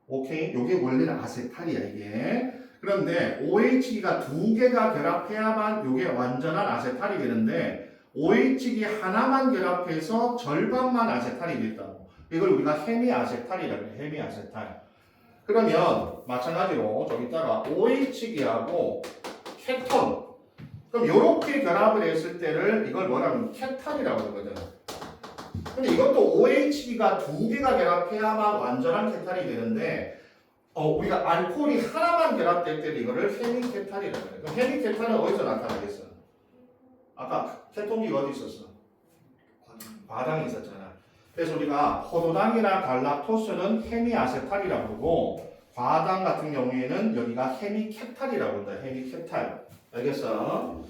오케이? 요게 원래는 아세탈이야 이게. 그런데 OH기가 2개가 결합해야만 요게 완전한 아세탈이 되는데 OH기 하나만 결합해서 절반만 아세탈이 됐다고. 이걸 우리가 헤미아세탈이라고 해요. 헤미아세탈. 그러면 마찬가지로 저기다가 OH기하고 케톤. 그럼 이렇게 결합을 했을 때를 이걸 뭐라 하면 케탈이라고 하거든. 근데 이것도 OH기가 2개가 결합해야만 완전한 케탈이 되는데 우리가 알코올이 하나만 결합될 때는 이거를 헤미케탈이라고 해요. 그럼 헤미케탈은 어디서 나타나겠어? 아까 케톤기가 어디 있었어? 과당이 있었잖아. 그래서 우리가 포도당이나 갈락토스는 헤미아세탈이라고 부르고 과당 같은 경우에는 여기가 헤미케탈이라고 한다. 헤미케탈. 알겠어?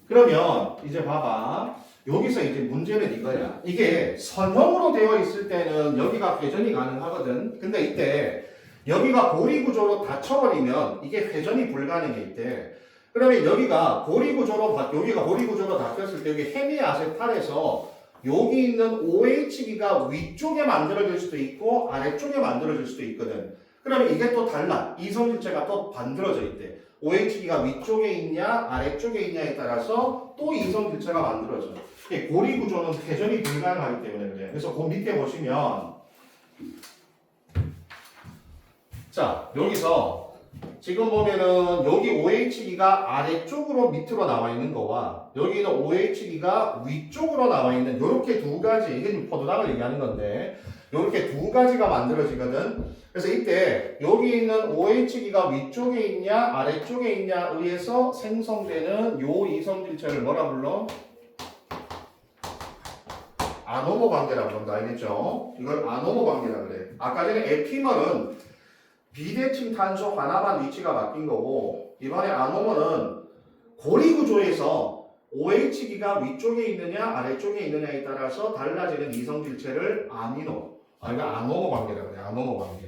그러면 이제 봐봐. 여기서 이제 문제는 이거야. 이게 선형으로 되어 있을 때는 여기가 회전이 가능하거든. 근데 이때 여기가 고리구조로 닫혀버리면 이게 회전이 불가능해 이때. 그러면 여기가 고리구조로 닫혔을 때 여기 헤미아세탈에서 여기 있는 OH기가 위쪽에 만들어질 수도 있고 아래쪽에 만들어질 수도 있거든. 그러면 이게 또 달라. 이성질체가 또 만들어져 있대. OH기가 위쪽에 있냐 아래쪽에 있냐에 따라서 또 이성질체가 만들어져. 고리구조는 회전이 불가능하기 때문에 그래. 그래서 그 밑에 보시면 자 여기서 지금 보면은 여기 OH기가 아래쪽으로 밑으로 나와 있는 거와 여기는 OH기가 위쪽으로 나와 있는 이렇게 두 가지, 이게 지금 포도당을 얘기하는 건데 이렇게 두 가지가 만들어지거든. 그래서 이때 여기 있는 OH기가 위쪽에 있냐 아래쪽에 있냐 의해서 생성되는 요 이성질체를 뭐라 불러? 아노모 관계라고 한다. 알겠죠? 이걸 아노모 관계라 그래. 아까 전에 에피머는 비대칭 탄소 하나만 위치가 바뀐 거고 이번에 아노모는 고리구조에서 OH기가 위쪽에 있느냐 아래쪽에 있느냐에 따라서 달라지는 이성질체를 아미노, 그러니까 아노모 관계라고 그래. 아노모 관계.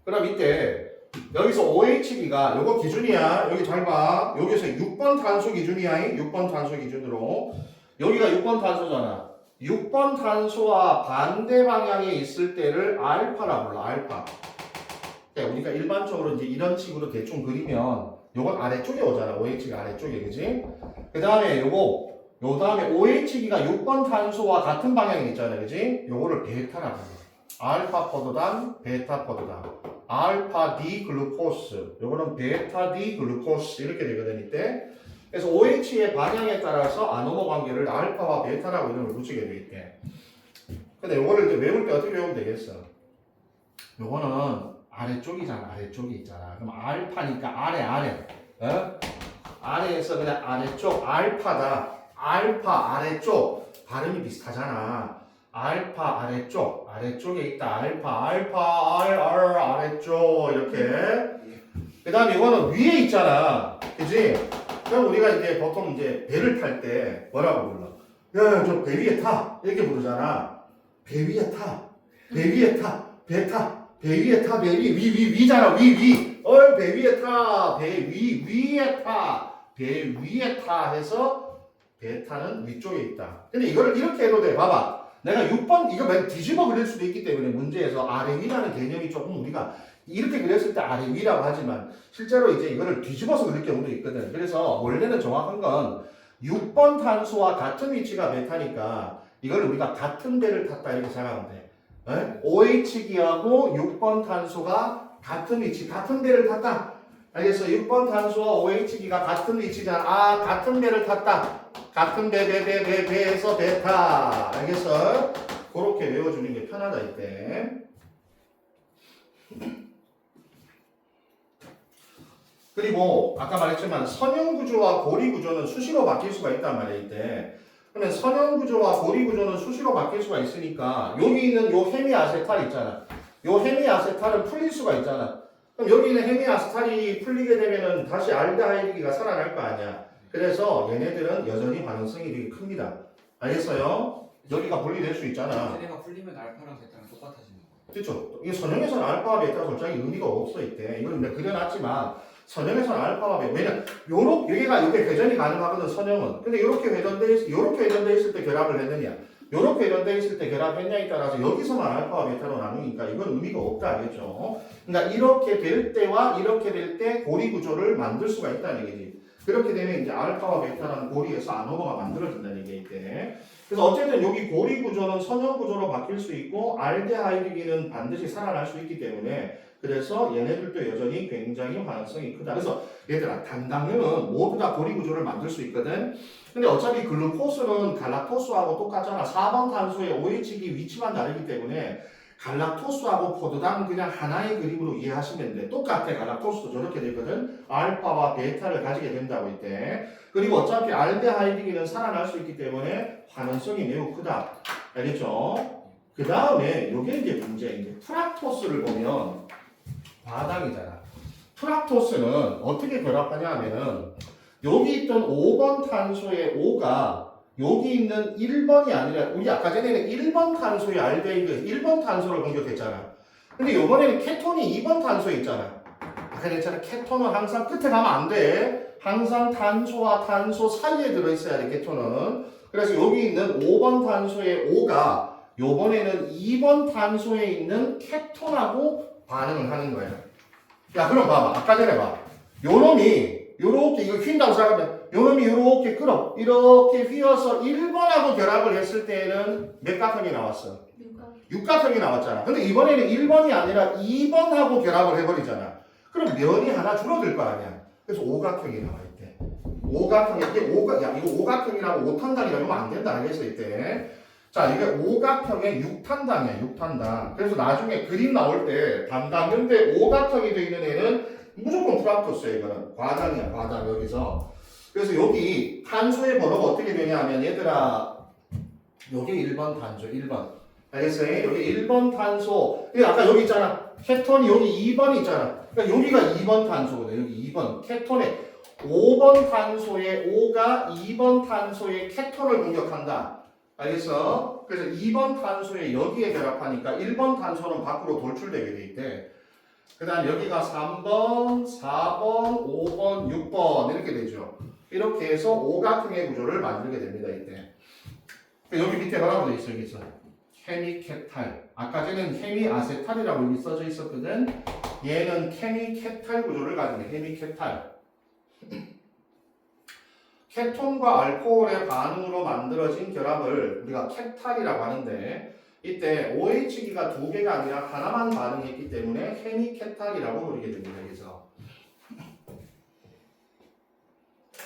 그럼 이때 여기서 OH기가 요거 기준이야. 여기 잘 봐. 여기서 6번 탄소 기준이야. 6번 탄소 기준으로 여기가 6번 탄소잖아. 6번 탄소와 반대 방향에 있을 때를 알파라 불러. 알파. 그러니까 우리가 일반적으로 이제 이런 식으로 대충 그리면 요건 아래쪽에 오잖아. OH가 아래쪽에, 그지? 그 다음에 요 다음에 OH기가 6번 탄소와 같은 방향에 있잖아, 그지? 요거를 베타라 불러. 알파 포도당, 베타 포도당. 알파 D 글루코스. 요거는 베타 D 글루코스 이렇게 되거든 이때. 그래서 OH의 방향에 따라서 아노모 관계를 알파와 베타라고 이름을 붙이게 돼 있대. 근데 요거를 이제 외울 때 어떻게 외우면 되겠어? 요거는 아래쪽이잖아. 아래쪽이 있잖아. 그럼 알파니까 아래. 어? 아래에서 그냥 아래쪽 알파다. 알파 아래쪽. 발음이 비슷하잖아. 알파 아래쪽에 있다. 알파 아래쪽 이렇게. 그 다음에 이거는 위에 있잖아. 그지? 그럼 우리가 이제 보통 이제 배를 탈 때 뭐라고 불러? 야, 저 배 위에 타. 이렇게 부르잖아. 배 위에 타. 배 위에 타. 배 타. 배 위에 타. 배 위잖아. 위. 배 위에 타. 배 위에 타. 배 위에 타 해서 베타는 위쪽에 있다. 근데 이거를 이렇게 해도 돼. 봐봐. 내가 6번 이거 맨 뒤집어 그릴 수도 있기 때문에 문제에서 아래 위라는 개념이 조금 우리가 이렇게 그렸을 때 아래 위라고 하지만 실제로 이제 이거를 뒤집어서 그릴 경우도 있거든. 그래서 원래는 정확한 건 6번 탄소와 같은 위치가 베타니까 이걸 우리가 같은 배를 탔다 이렇게 생각하면 돼. OH기하고 6번 탄소가 같은 위치, 같은 배를 탔다. 알겠어? 6번 탄소와 OH기가 같은 위치잖아. 같은 배를 탔다. 같은 배에서 베타. 알겠어? 그렇게 외워주는 게 편하다 이때. 그리고 아까 말했지만 선형 구조와 고리 구조는 수시로 바뀔 수가 있단 말이야 이때. 그러면 선형 구조와 고리 구조는 수시로 바뀔 수가 있으니까 여기 있는 요 헤미아세탈 있잖아. 요 헤미아세탈은 풀릴 수가 있잖아. 그럼 여기 있는 헤미아세탈이 풀리게 되면은 다시 알데하이드기가 살아날 거 아니야. 그래서 얘네들은 여전히 반응성이 되게 큽니다. 알겠어요? 여기가 분리될 수 있잖아. 얘네가 풀리면 알파랑 베타랑 똑같아지는 거예요. 그렇죠. 이게 선형에서는 알파와 베타 솔직히 의미가 없어 이때. 이걸 내가 그려놨지만 선형에서는 알파와 베타. 왜냐, 여기가 이게 회전이 가능하거든 선형은. 근데 이렇게 회전돼 있을 때 결합을 했느냐, 이렇게 회전돼 있을 때 결합했냐에 따라서 여기서만 알파와 베타로 나누니까 이건 의미가 없다, 알겠죠? 그러니까 이렇게 될 때와 이렇게 될 때 고리 구조를 만들 수가 있다는 얘기지. 그렇게 되면 이제 알파와 베타라는 고리에서 아노모가 만들어진다는 얘기 이때. 그래서 어쨌든 여기 고리 구조는 선형 구조로 바뀔 수 있고 알데하이드기는 반드시 살아날 수 있기 때문에 그래서 얘네들도 여전히 굉장히 활용성이 크다. 그래서 얘들아 단당류는 모두 다 고리 구조를 만들 수 있거든. 근데 어차피 글루코스는 갈락토스하고 똑같잖아. 4번 탄소의 OH기 위치만 다르기 때문에 갈락토스하고 포도당 그냥 하나의 그림으로 이해하시면 돼. 똑같아. 갈락토스도 저렇게 되거든. 알파와 베타를 가지게 된다고 이때. 그리고 어차피 알데하이드기는 살아날 수 있기 때문에 환원성이 매우 크다. 알겠죠? 그 다음에 요게 이제 문제인데 프락토스를 보면 과당이잖아. 프락토스는 어떻게 결합하냐 하면은 여기 있던 5번 탄소의 5가 여기 있는 1번이 아니라 우리 아까 전에는 1번 탄소의 알데히드 1번 탄소를 공격했잖아. 근데 이번에는 케톤이 2번 탄소에 있잖아. 아까 했잖아. 케톤은 항상 끝에 가면 안 돼. 항상 탄소와 탄소 사이에 들어있어야 돼. 케톤은. 그래서 여기 있는 5번 탄소의 5가 요번에는 2번 탄소에 있는 케톤하고 반응을 하는 거야. 야 그럼 봐봐. 아까 전에 봐. 요놈이 요렇게 이거 휜다고 생각하면 요놈이 요렇게 끌어 이렇게 휘어서 1번하고 결합을 했을 때에는 몇 가평이 나왔어? 6가평이 나왔잖아. 근데 이번에는 1번이 아니라 2번하고 결합을 해버리잖아. 그럼 면이 하나 줄어들 거 아니야. 그래서 5가평이 나와 있대. 5가평이 이게 5가 야 이거 5가평이라고 5탄당이라고 하면 안 된다 알겠어 이때. 자 이게 5가평에 6탄당이야 6탄당. 그래서 나중에 그림 나올 때 단당근데 5가평이 돼 있는 애는 무조건 프락토스야 이거는. 과당이야 과당 여기서. 그래서 여기 탄소의 번호가 어떻게 되냐 하면 얘들아 여기 1번 탄소 1번 알겠어요? 여기 1번 탄소 아까 여기 있잖아 케톤이 여기 2번 있잖아. 그러니까 여기가 2번 탄소거든. 여기 2번 케톤에 5번 탄소의 5가 2번 탄소의 케톤을 공격한다. 알겠어? 그래서 2번 탄소에 여기에 결합하니까 1번 탄소는 밖으로 돌출되게 돼 있대. 그 다음 여기가 3번, 4번, 5번, 6번 이렇게 되죠. 이렇게 해서 오각형의 구조를 만들게 됩니다. 이때. 여기 밑에 뭐라고 되어 있어? 여기 있어. 케미케탈. 아까 전에는 케미아세탈이라고 여기 써져 있었거든. 얘는 케미케탈 구조를 가지네. 케미케탈. 케톤과 알코올의 반응으로 만들어진 결합을 우리가 케탈이라고 하는데 이때 OH기가 두 개가 아니라 하나만 반응했기 때문에 케미케탈이라고 부르게 됩니다. 그래서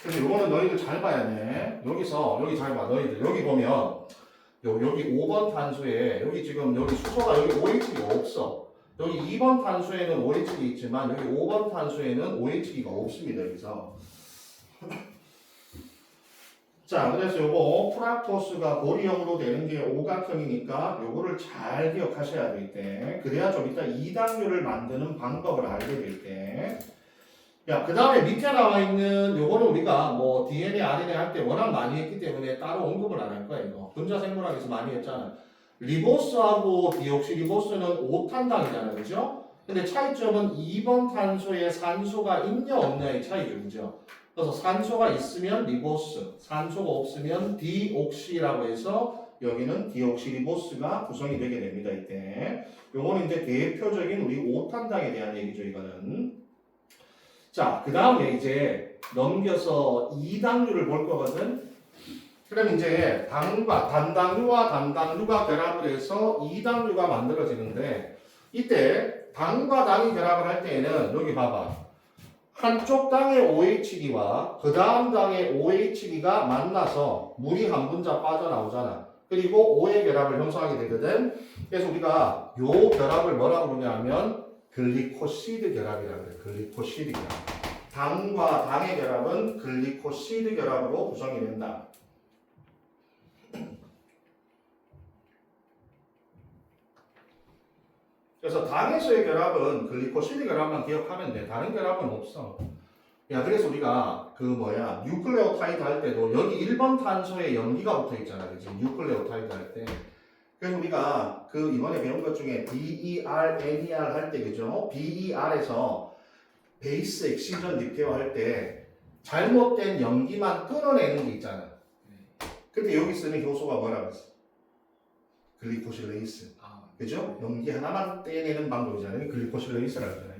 근데 요거는 너희들 잘 봐야 돼. 여기서 여기 잘 봐. 너희들 여기 보면 여기 5번 탄소에 여기 지금 여기 수소가 여기 OH기가 없어. 여기 2번 탄소에는 OH기 있지만 여기 5번 탄소에는 OH기가 없습니다. 여기서 자, 그래서 요거 프락토스가 고리형으로 되는 게 오각형이니까 요거를 잘 기억하셔야 될 때, 그래야 좀 이따 이당류를 만드는 방법을 알게 될 때. 야, 그 다음에 밑에 나와 있는 요거는 우리가 뭐 DNA, RNA 할 때 워낙 많이 했기 때문에 따로 언급을 안 할 거야, 이거. 분자생물학에서 많이 했잖아. 리보스하고 디옥시리보스는 5탄당이잖아요, 그죠? 근데 차이점은 2번 탄소에 산소가 있냐 없냐의 차이죠, 그죠? 그래서 산소가 있으면 리보스, 산소가 없으면 디옥시라고 해서 여기는 디옥시리보스가 구성이 되게 됩니다. 이때 요거는 이제 대표적인 우리 5탄당에 대한 얘기죠. 이거는 자, 그 다음에 이제 넘겨서 2당류를 볼 거거든. 그럼 이제 단당류와 단당류가 결합을 해서 2당류가 만들어지는데 이때 당과 당이 결합을 할 때에는 여기 봐봐. 한쪽 당의 OH기와 그 다음 당의 OH기가 만나서 물이 한 분자 빠져나오잖아. 그리고 O의 결합을 형성하게 되거든. 그래서 우리가 요 결합을 뭐라고 그러냐면 글리코시드 결합이라고 그래. 글리코시드 결합. 당과 당의 결합은 글리코시드 결합으로 구성이 된다. 그래서 당에서의 결합은 글리코시드 결합만 기억하면 돼. 다른 결합은 없어. 야, 그래서 우리가 뉴클레오타이드 할 때도 여기 1번 탄소에 염기가 붙어 있잖아. 그치? 뉴클레오타이드 할 때. 그래서 우리가 이번에 배운 것 중에 DER, NER 할 때, 그죠? BER에서 베이스 엑시전 리페어 할 때 잘못된 염기만 끊어내는 게 있잖아. 근데 여기 쓰는 효소가 뭐라고 했어? 글리코실레이스. 그죠? 염기 하나만 떼내는 방법이잖아요. 글리코실레이스라고 하잖아요.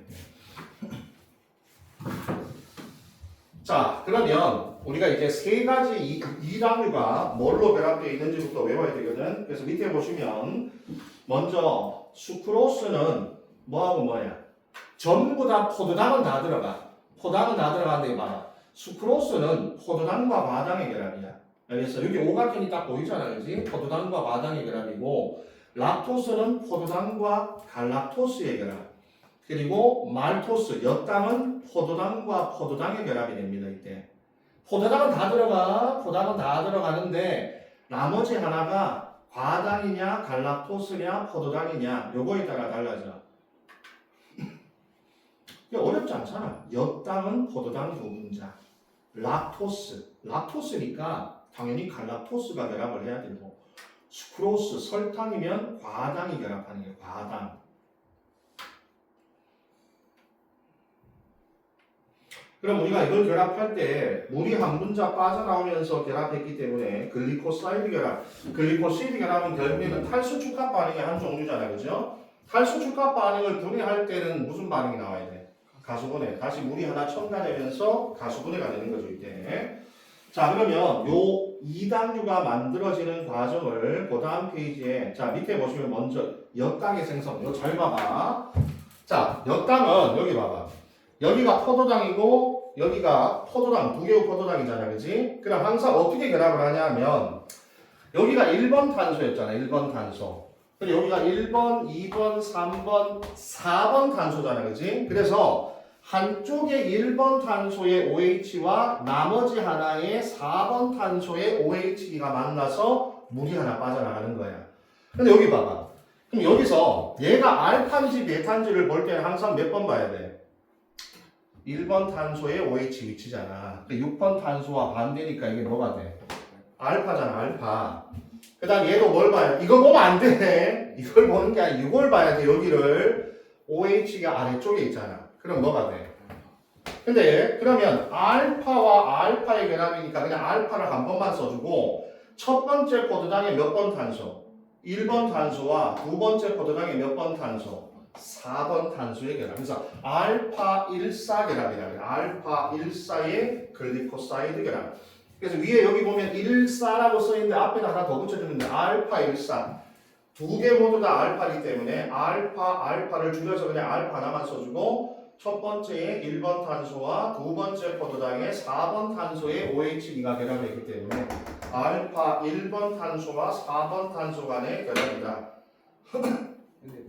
자, 그러면 우리가 이제 세 가지 이당류가 뭘로 결합되어 있는지부터 외워야 되거든. 그래서 밑에 보시면 먼저 수크로스는 뭐하고 뭐야? 전부 다 포도당은 다 들어가. 포당은 다 들어가는데 봐봐. 수크로스는 포도당과 과당의 결합이야. 알겠어? 여기 오각형이 딱 보이잖아, 그지? 포도당과 과당의 결합이고 락토스는 포도당과 갈락토스의 결합. 그리고 말토스, 엿당은 포도당과 포도당의 결합이 됩니다. 이때. 포도당은 다 들어가. 포도당은 다 들어가는데 나머지 하나가 과당이냐 갈락토스냐 포도당이냐 요거에 따라 달라져. 이게 어렵지 않잖아. 엿당은 포도당 두 분자. 락토스니까 당연히 갈락토스가 결합을 해야 되고 수크로스, 설탕이면 과당이 결합하는 게 과당. 그럼 우리가 이걸 결합할 때 물이 한 분자 빠져나오면서 결합했기 때문에 글리코사이드 결합, 글리코시드 결합은 결국에는 탈수 축합 반응의 한 종류잖아요. 그죠? 탈수 축합 반응을 분해할 때는 무슨 반응이 나와야 돼? 가수분해. 다시 물이 하나 첨가되면서 가수분해가 되는 거죠, 이때. 자, 그러면 요 2당류가 만들어지는 과정을 그 다음 페이지에 자, 밑에 보시면 먼저 엿당의 생성. 이거 잘 봐봐. 자, 엿당은 여기 봐봐. 여기가 포도당이고 여기가 포도당, 두 개의 포도당이잖아, 그지? 그럼 항상 어떻게 결합을 하냐면 여기가 1번 탄소였잖아, 1번 탄소. 그리고 여기가 1번, 2번, 3번, 4번 탄소잖아, 그지? 그래서 한쪽에 1번 탄소의 OH와 나머지 하나의 4번 탄소의 OH가 만나서 물이 하나 빠져나가는 거야. 근데 여기 봐봐. 그럼 여기서 얘가 알탄지, 베탄지를 볼 때는 항상 몇 번 봐야 돼? 1번 탄소의 OH 위치잖아. 6번 탄소와 반대니까 이게 뭐가 돼? 알파잖아, 알파. 그 다음 얘도 뭘 봐야 돼? 이거 보면 안 돼. 이걸 보는 게 아니라 이걸 봐야 돼. 여기를. OH가 아래쪽에 있잖아. 그럼 뭐가 돼? 근데 그러면 알파와 알파의 결합이니까 그냥 알파를 한 번만 써주고 첫 번째 포도당에 몇 번 탄소? 1번 탄소와 두 번째 포도당에 몇 번 탄소? 4번 탄소의 결합. 그래서 알파 1사 결합이라 그래. 알파 1사의 글리코사이드 결합. 그래서 위에 여기 보면 1사라고 써있는데 앞에다 하나 더 붙여주는데 알파 1사. 두 개 모두 다 알파이기 때문에 알파를 줄여서 그냥 알파 하나만 써주고 첫 번째에 1번 탄소와 두 번째 포도당에 4번 탄소의 OH가 결합했기 때문에 알파 1번 탄소와 4번 탄소 간의 결합이다. 근데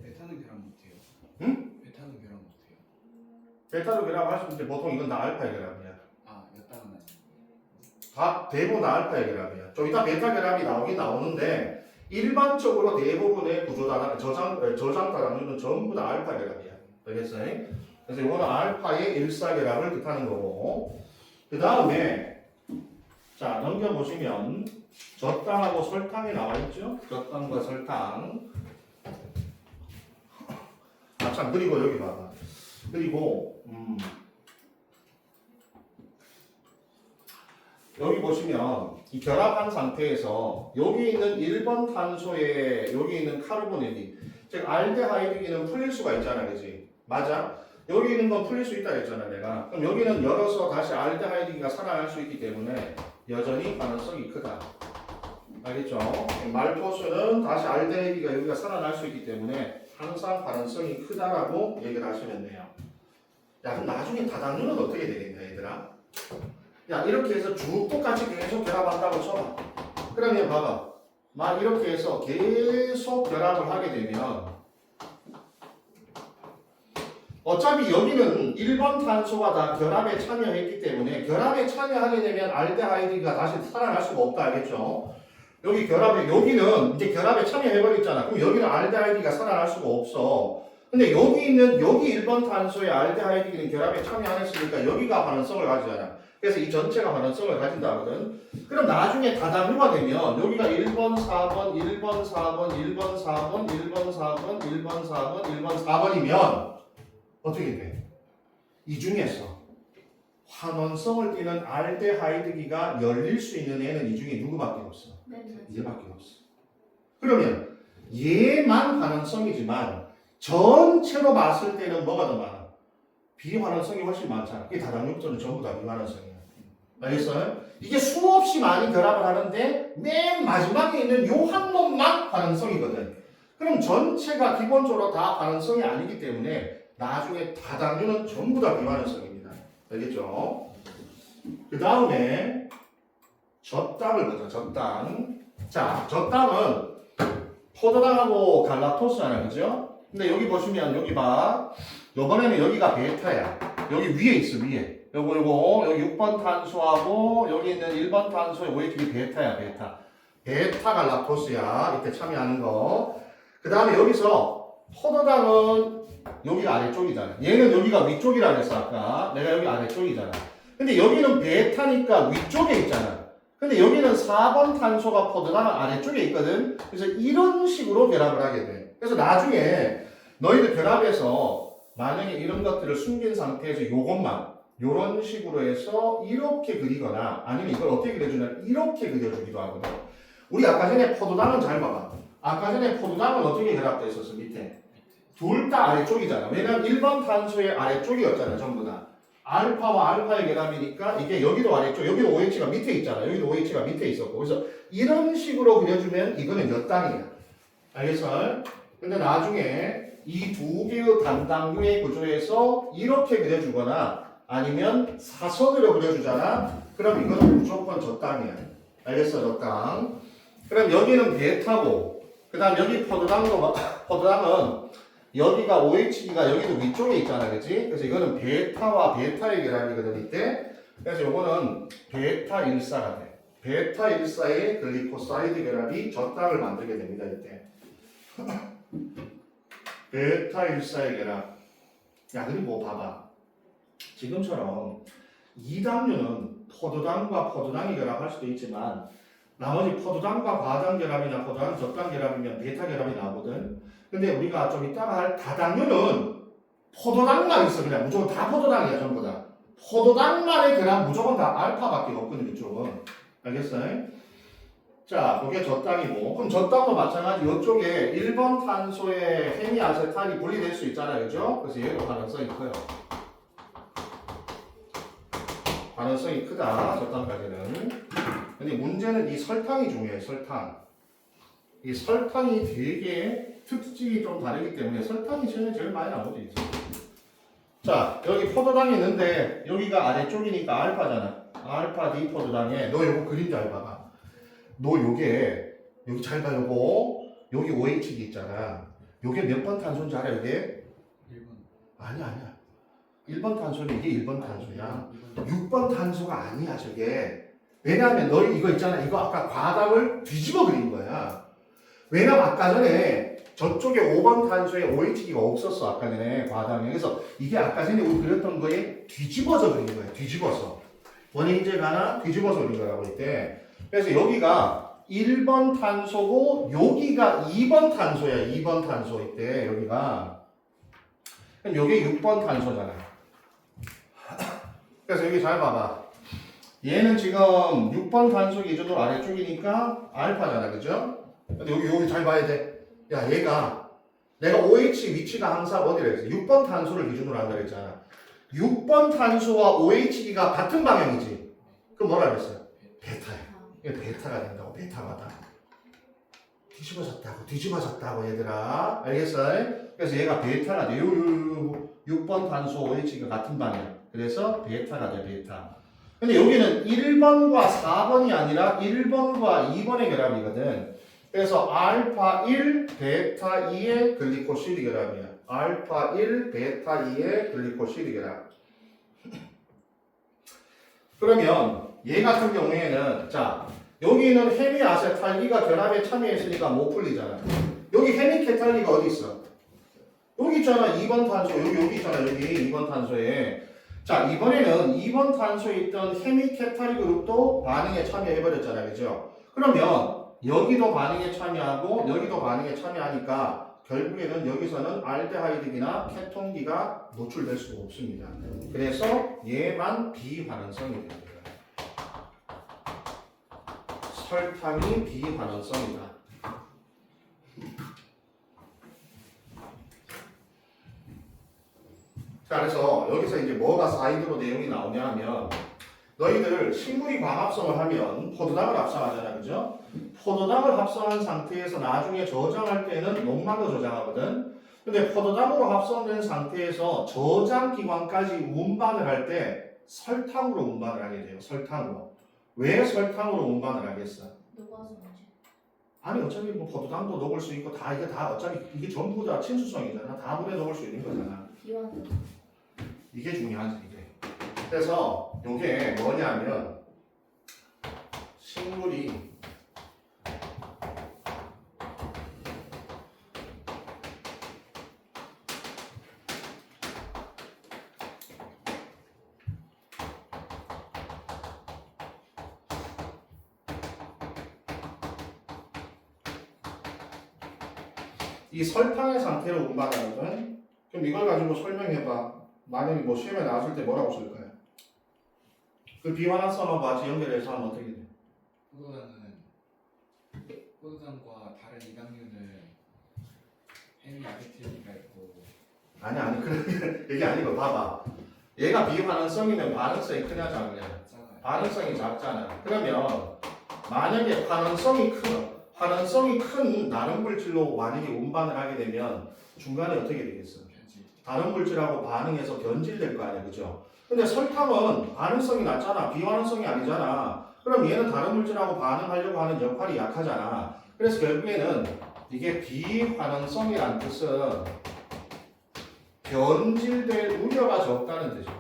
베타는 결합 못해요. 응? 베타는 결합 못해요. 베타로 결합할 수 있는데 보통 이건 다 알파의 결합이야. 아, 엿당은 아니에요. 다 대부분 다 알파의 결합이야. 좀 이따 베타 결합이 나오긴 나오는데 일반적으로 대부분의 저장 다당류는 전부 다 알파 결합이야. 알겠어요? 그래서 이거는 알파의 일사결합을 뜻하는 거고 그 다음에 자 넘겨보시면 젖당하고 설탕이 나와있죠? 젖당과 설탕 참 그리고 여기 봐봐 그리고 여기 보시면 이 결합한 상태에서 여기 있는 1번 탄소에 여기 있는 카르보닐이 즉 알데하이드기는 풀릴 수가 있잖아, 그지? 맞아? 여기 있는 건 풀릴 수 있다 했잖아, 내가. 그럼 여기는 열어서 다시 알데하이드기가 살아날 수 있기 때문에 여전히 가능성이 크다. 알겠죠? 말토스는 다시 알데하이드기가 여기가 살아날 수 있기 때문에 항상 가능성이 크다라고 얘기를 하시면 돼요. 야, 그럼 나중에 다당류는 어떻게 되겠냐, 얘들아? 야, 이렇게 해서 쭉 똑같이 계속 결합한다고 쳐봐. 그러면 봐봐. 막 이렇게 해서 계속 결합을 하게 되면 어차피 여기는 1번 탄소가 다 결합에 참여했기 때문에 결합에 참여하게 되면 알데하이드가 다시 살아날 수가 없다, 알겠죠? 여기는 이제 결합에 참여해버렸잖아. 그럼 여기는 알데하이드가 살아날 수가 없어. 근데 여기 1번 탄소의 알데하이드는 결합에 참여 안 했으니까 여기가 반응성을 가지잖아. 그래서 이 전체가 반응성을 가진다 하거든. 그럼 나중에 다당류가 되면 여기가 1번, 4번, 1번, 4번, 1번, 4번, 1번, 4번, 1번, 4번, 1번, 4번이면 어떻게 돼? 이 중에서 환원성을 띠는 알데하이드기가 열릴 수 있는 애는 이 중에 누구밖에 없어? 얘밖에 없어. 그러면 얘만 환원성이지만 전체로 봤을 때는 뭐가 더 많아? 비환원성이 훨씬 많잖아. 이게 다당육들은 전부 다 비환원성이야. 알겠어요? 이게 수없이 많이 결합을 하는데 맨 마지막에 있는 요 한 놈만 환원성이거든. 그럼 전체가 기본적으로 다 환원성이 아니기 때문에 나중에 다당류는 전부 다 비환원성입니다. 알겠죠? 그 다음에 젖당을 보자. 젖당. 자, 젖당은 포도당하고 갈락토스잖아요, 그죠? 근데 여기 보시면 여기 봐. 요번에는 여기가 베타야. 여기 위에 있어, 위에. 요거 여기 6번 탄소하고 여기 있는 1번 탄소의 OH이 베타야, 베타. 베타 갈락토스야. 이때 참여하는 거. 그 다음에 여기서 포도당은 여기가 아래쪽이잖아. 얘는 여기가 위쪽이라 그랬어, 아까. 내가 여기 아래쪽이잖아. 근데 여기는 베타니까 위쪽에 있잖아. 근데 여기는 4번 탄소가 포도당 아래쪽에 있거든. 그래서 이런 식으로 결합을 하게 돼. 그래서 나중에 너희들 결합해서 만약에 이런 것들을 숨긴 상태에서 요것만 요런 식으로 해서 이렇게 그리거나 아니면 이걸 어떻게 그려주냐 이렇게 그려주기도 하거든. 우리 아까 전에 포도당은 잘 봐봐. 아까 전에 포도당은 어떻게 결합되어 있었어? 밑에. 둘 다 아래쪽이잖아. 왜냐면 1번 탄소의 아래쪽이었잖아, 전부 다. 알파와 알파의 결합이니까 이게 여기도 아래쪽, 여기도 OH가 밑에 있잖아. 여기도 OH가 밑에 있었고. 그래서 이런 식으로 그려주면 이거는 몇 당이야. 알겠어? 근데 나중에 이 두 개의 단당류의 구조에서 이렇게 그려주거나 아니면 사선으로 그려주잖아. 그럼 이거는 무조건 저 땅이야. 알겠어? 저 땅. 그럼 여기는 베타고, 그 다음 여기 포도당은 여기가 OH가 여기도 위쪽에 있잖아, 그치? 그래서 이거는 베타와 베타의 결합이거든, 이때. 그래서 이거는 베타 1사가 돼. 베타 1사의 글리코사이드 결합이 저 땅을 만들게 됩니다, 이때. 베타 1사의 결합. 야, 그리고 봐봐. 지금처럼 2당류는 포도당과 포도당이 결합할 수도 있지만 나머지 포도당과 과당 결합이나 포도당 적당 결합이면 베타 결합이 나오거든. 근데 우리가 좀 이따가 할 다당류는 포도당만 있어. 그냥 무조건 다 포도당이야, 전부 다. 포도당만의 결합 무조건 다 알파밖에 없거든, 이쪽은. 알겠어? 자, 그게 저땅이고, 그럼 저땅도 마찬가지. 이쪽에 1번 탄소의 헤미아세탈이 분리될 수 있잖아요, 그죠? 그래서 얘도 가능성이 커요. 가능성이 크다, 저땅까지는. 근데 문제는 이 설탕이 중요해, 설탕. 이 설탕이 되게 특징이 좀 다르기 때문에 설탕이 제일 많이 나오지. 자, 여기 포도당이 있는데 여기가 아래쪽이니까 알파잖아. 알파 D 포도당에 너 요거 그림 잘 봐봐. 너 요게 여기 잘 봐. 요거 여기 OH가 있잖아. 요게 몇 번 탄소인지 알아? 이게? 1번. 아니야. 1번 탄소는 이게 1번 탄소야. 6번 탄소가 아니야, 저게. 왜냐하면 너희 이거 있잖아. 이거 아까 과당을 뒤집어 그린 거야. 왜냐면 아까 전에 저쪽에 5번 탄소에 OH가 없었어. 아까 전에 과당에. 그래서 이게 아까 전에 우리 그렸던 거에 뒤집어서 그린 거야. 뒤집어서. 원인제가 하나 뒤집어서 그린 거라고 이때. 그래서 여기가 1번 탄소고 여기가 2번 탄소야. 2번 탄소 이때 여기가. 그럼 여기 6번 탄소잖아. 그래서 여기 잘 봐봐. 얘는 지금 6번 탄소 기준으로 아래쪽이니까 알파잖아. 그죠? 근데 여기 잘 봐야 돼. 야, 얘가 내가 OH 위치가 항상 어디라 했어? 6번 탄소를 기준으로 한다 그랬잖아. 6번 탄소와 OH가 같은 방향이지. 그럼 뭐라 그랬어요? 베타야. 이게 베타가 된다고. 베타마다. 뒤집어졌다고 얘들아. 알겠어? 그래서 얘가 베타가 돼. 6번 탄소 OH가 같은 방향. 그래서 베타가 돼. 베타. 근데 여기는 1번과 4번이 아니라 1번과 2번의 결합이거든. 그래서 알파 1, 베타 2의 글리코시드 결합이야. 알파 1, 베타 2의 글리코시드 결합. 그러면 얘 같은 경우에는 자, 여기는 헤미아세탈기가 결합에 참여했으니까 못 풀리잖아. 여기 헤미케탈기가 어디 있어? 여기 있잖아. 2번 탄소. 여기 있잖아. 여기 2번 탄소에. 자, 이번에는 2번 탄소에 있던 헤미케탈기 그룹도 반응에 참여해버렸잖아. 그죠? 그러면 여기도 반응에 참여하고 여기도 반응에 참여하니까 결국에는 여기서는 알데하이드기나 케톤기가 노출될 수가 없습니다. 그래서 얘만 비환원성이 됩니다. 설탕이 비환원성이다. 자, 그래서 여기서 이제 뭐가 사이드로 내용이 나오냐 하면 너희들 식물이 광합성을 하면 포도당을 합성하잖아. 그죠? 포도당을 합성한 상태에서 나중에 저장할 때는 녹막으로 저장하거든. 근데 포도당으로 합성된 상태에서 저장 기관까지 운반을 할 때 설탕으로 운반을 하게 돼요. 설탕으로. 왜 설탕으로 운반을 하겠어? 녹아서 뭐지? 아니 어차피 뭐 포도당도 녹을 수 있고 다 이게 다 어차피 이게 전부 다 친수성이잖아. 다 물에 녹을 수 있는 거잖아. 비와서. 이게 중요하지 이게. 그래서 이게 뭐냐면 식물이 이 설탕의 상태로 운반하는 건 그럼 이걸 가지고 설명해봐. 만약에 뭐 시험에 나왔을 때 뭐라고 쓸 거야? 그 비환환성하고 같이 연결해서 하면 어떻게 돼? 포도당과 다른 이당류는 햄이 아세틸리가 있고 아니 그런 얘기 아니고 봐봐. 얘가 비환환성이면 반응성이 크냐 작냐? 작아요. 반응성이 작잖아. 그러면 만약에 환원성이 큰 다른 물질로 만약에 운반을 하게 되면 중간에 어떻게 되겠어? 편지. 다른 물질하고 반응해서 변질될 거 아니야, 그죠? 근데 설탕은 반응성이 낮잖아. 비환원성이 아니잖아. 그럼 얘는 다른 물질하고 반응하려고 하는 역할이 약하잖아. 그래서 결국에는 이게 비환원성이란 뜻은 변질될 우려가 적다는 뜻입니다.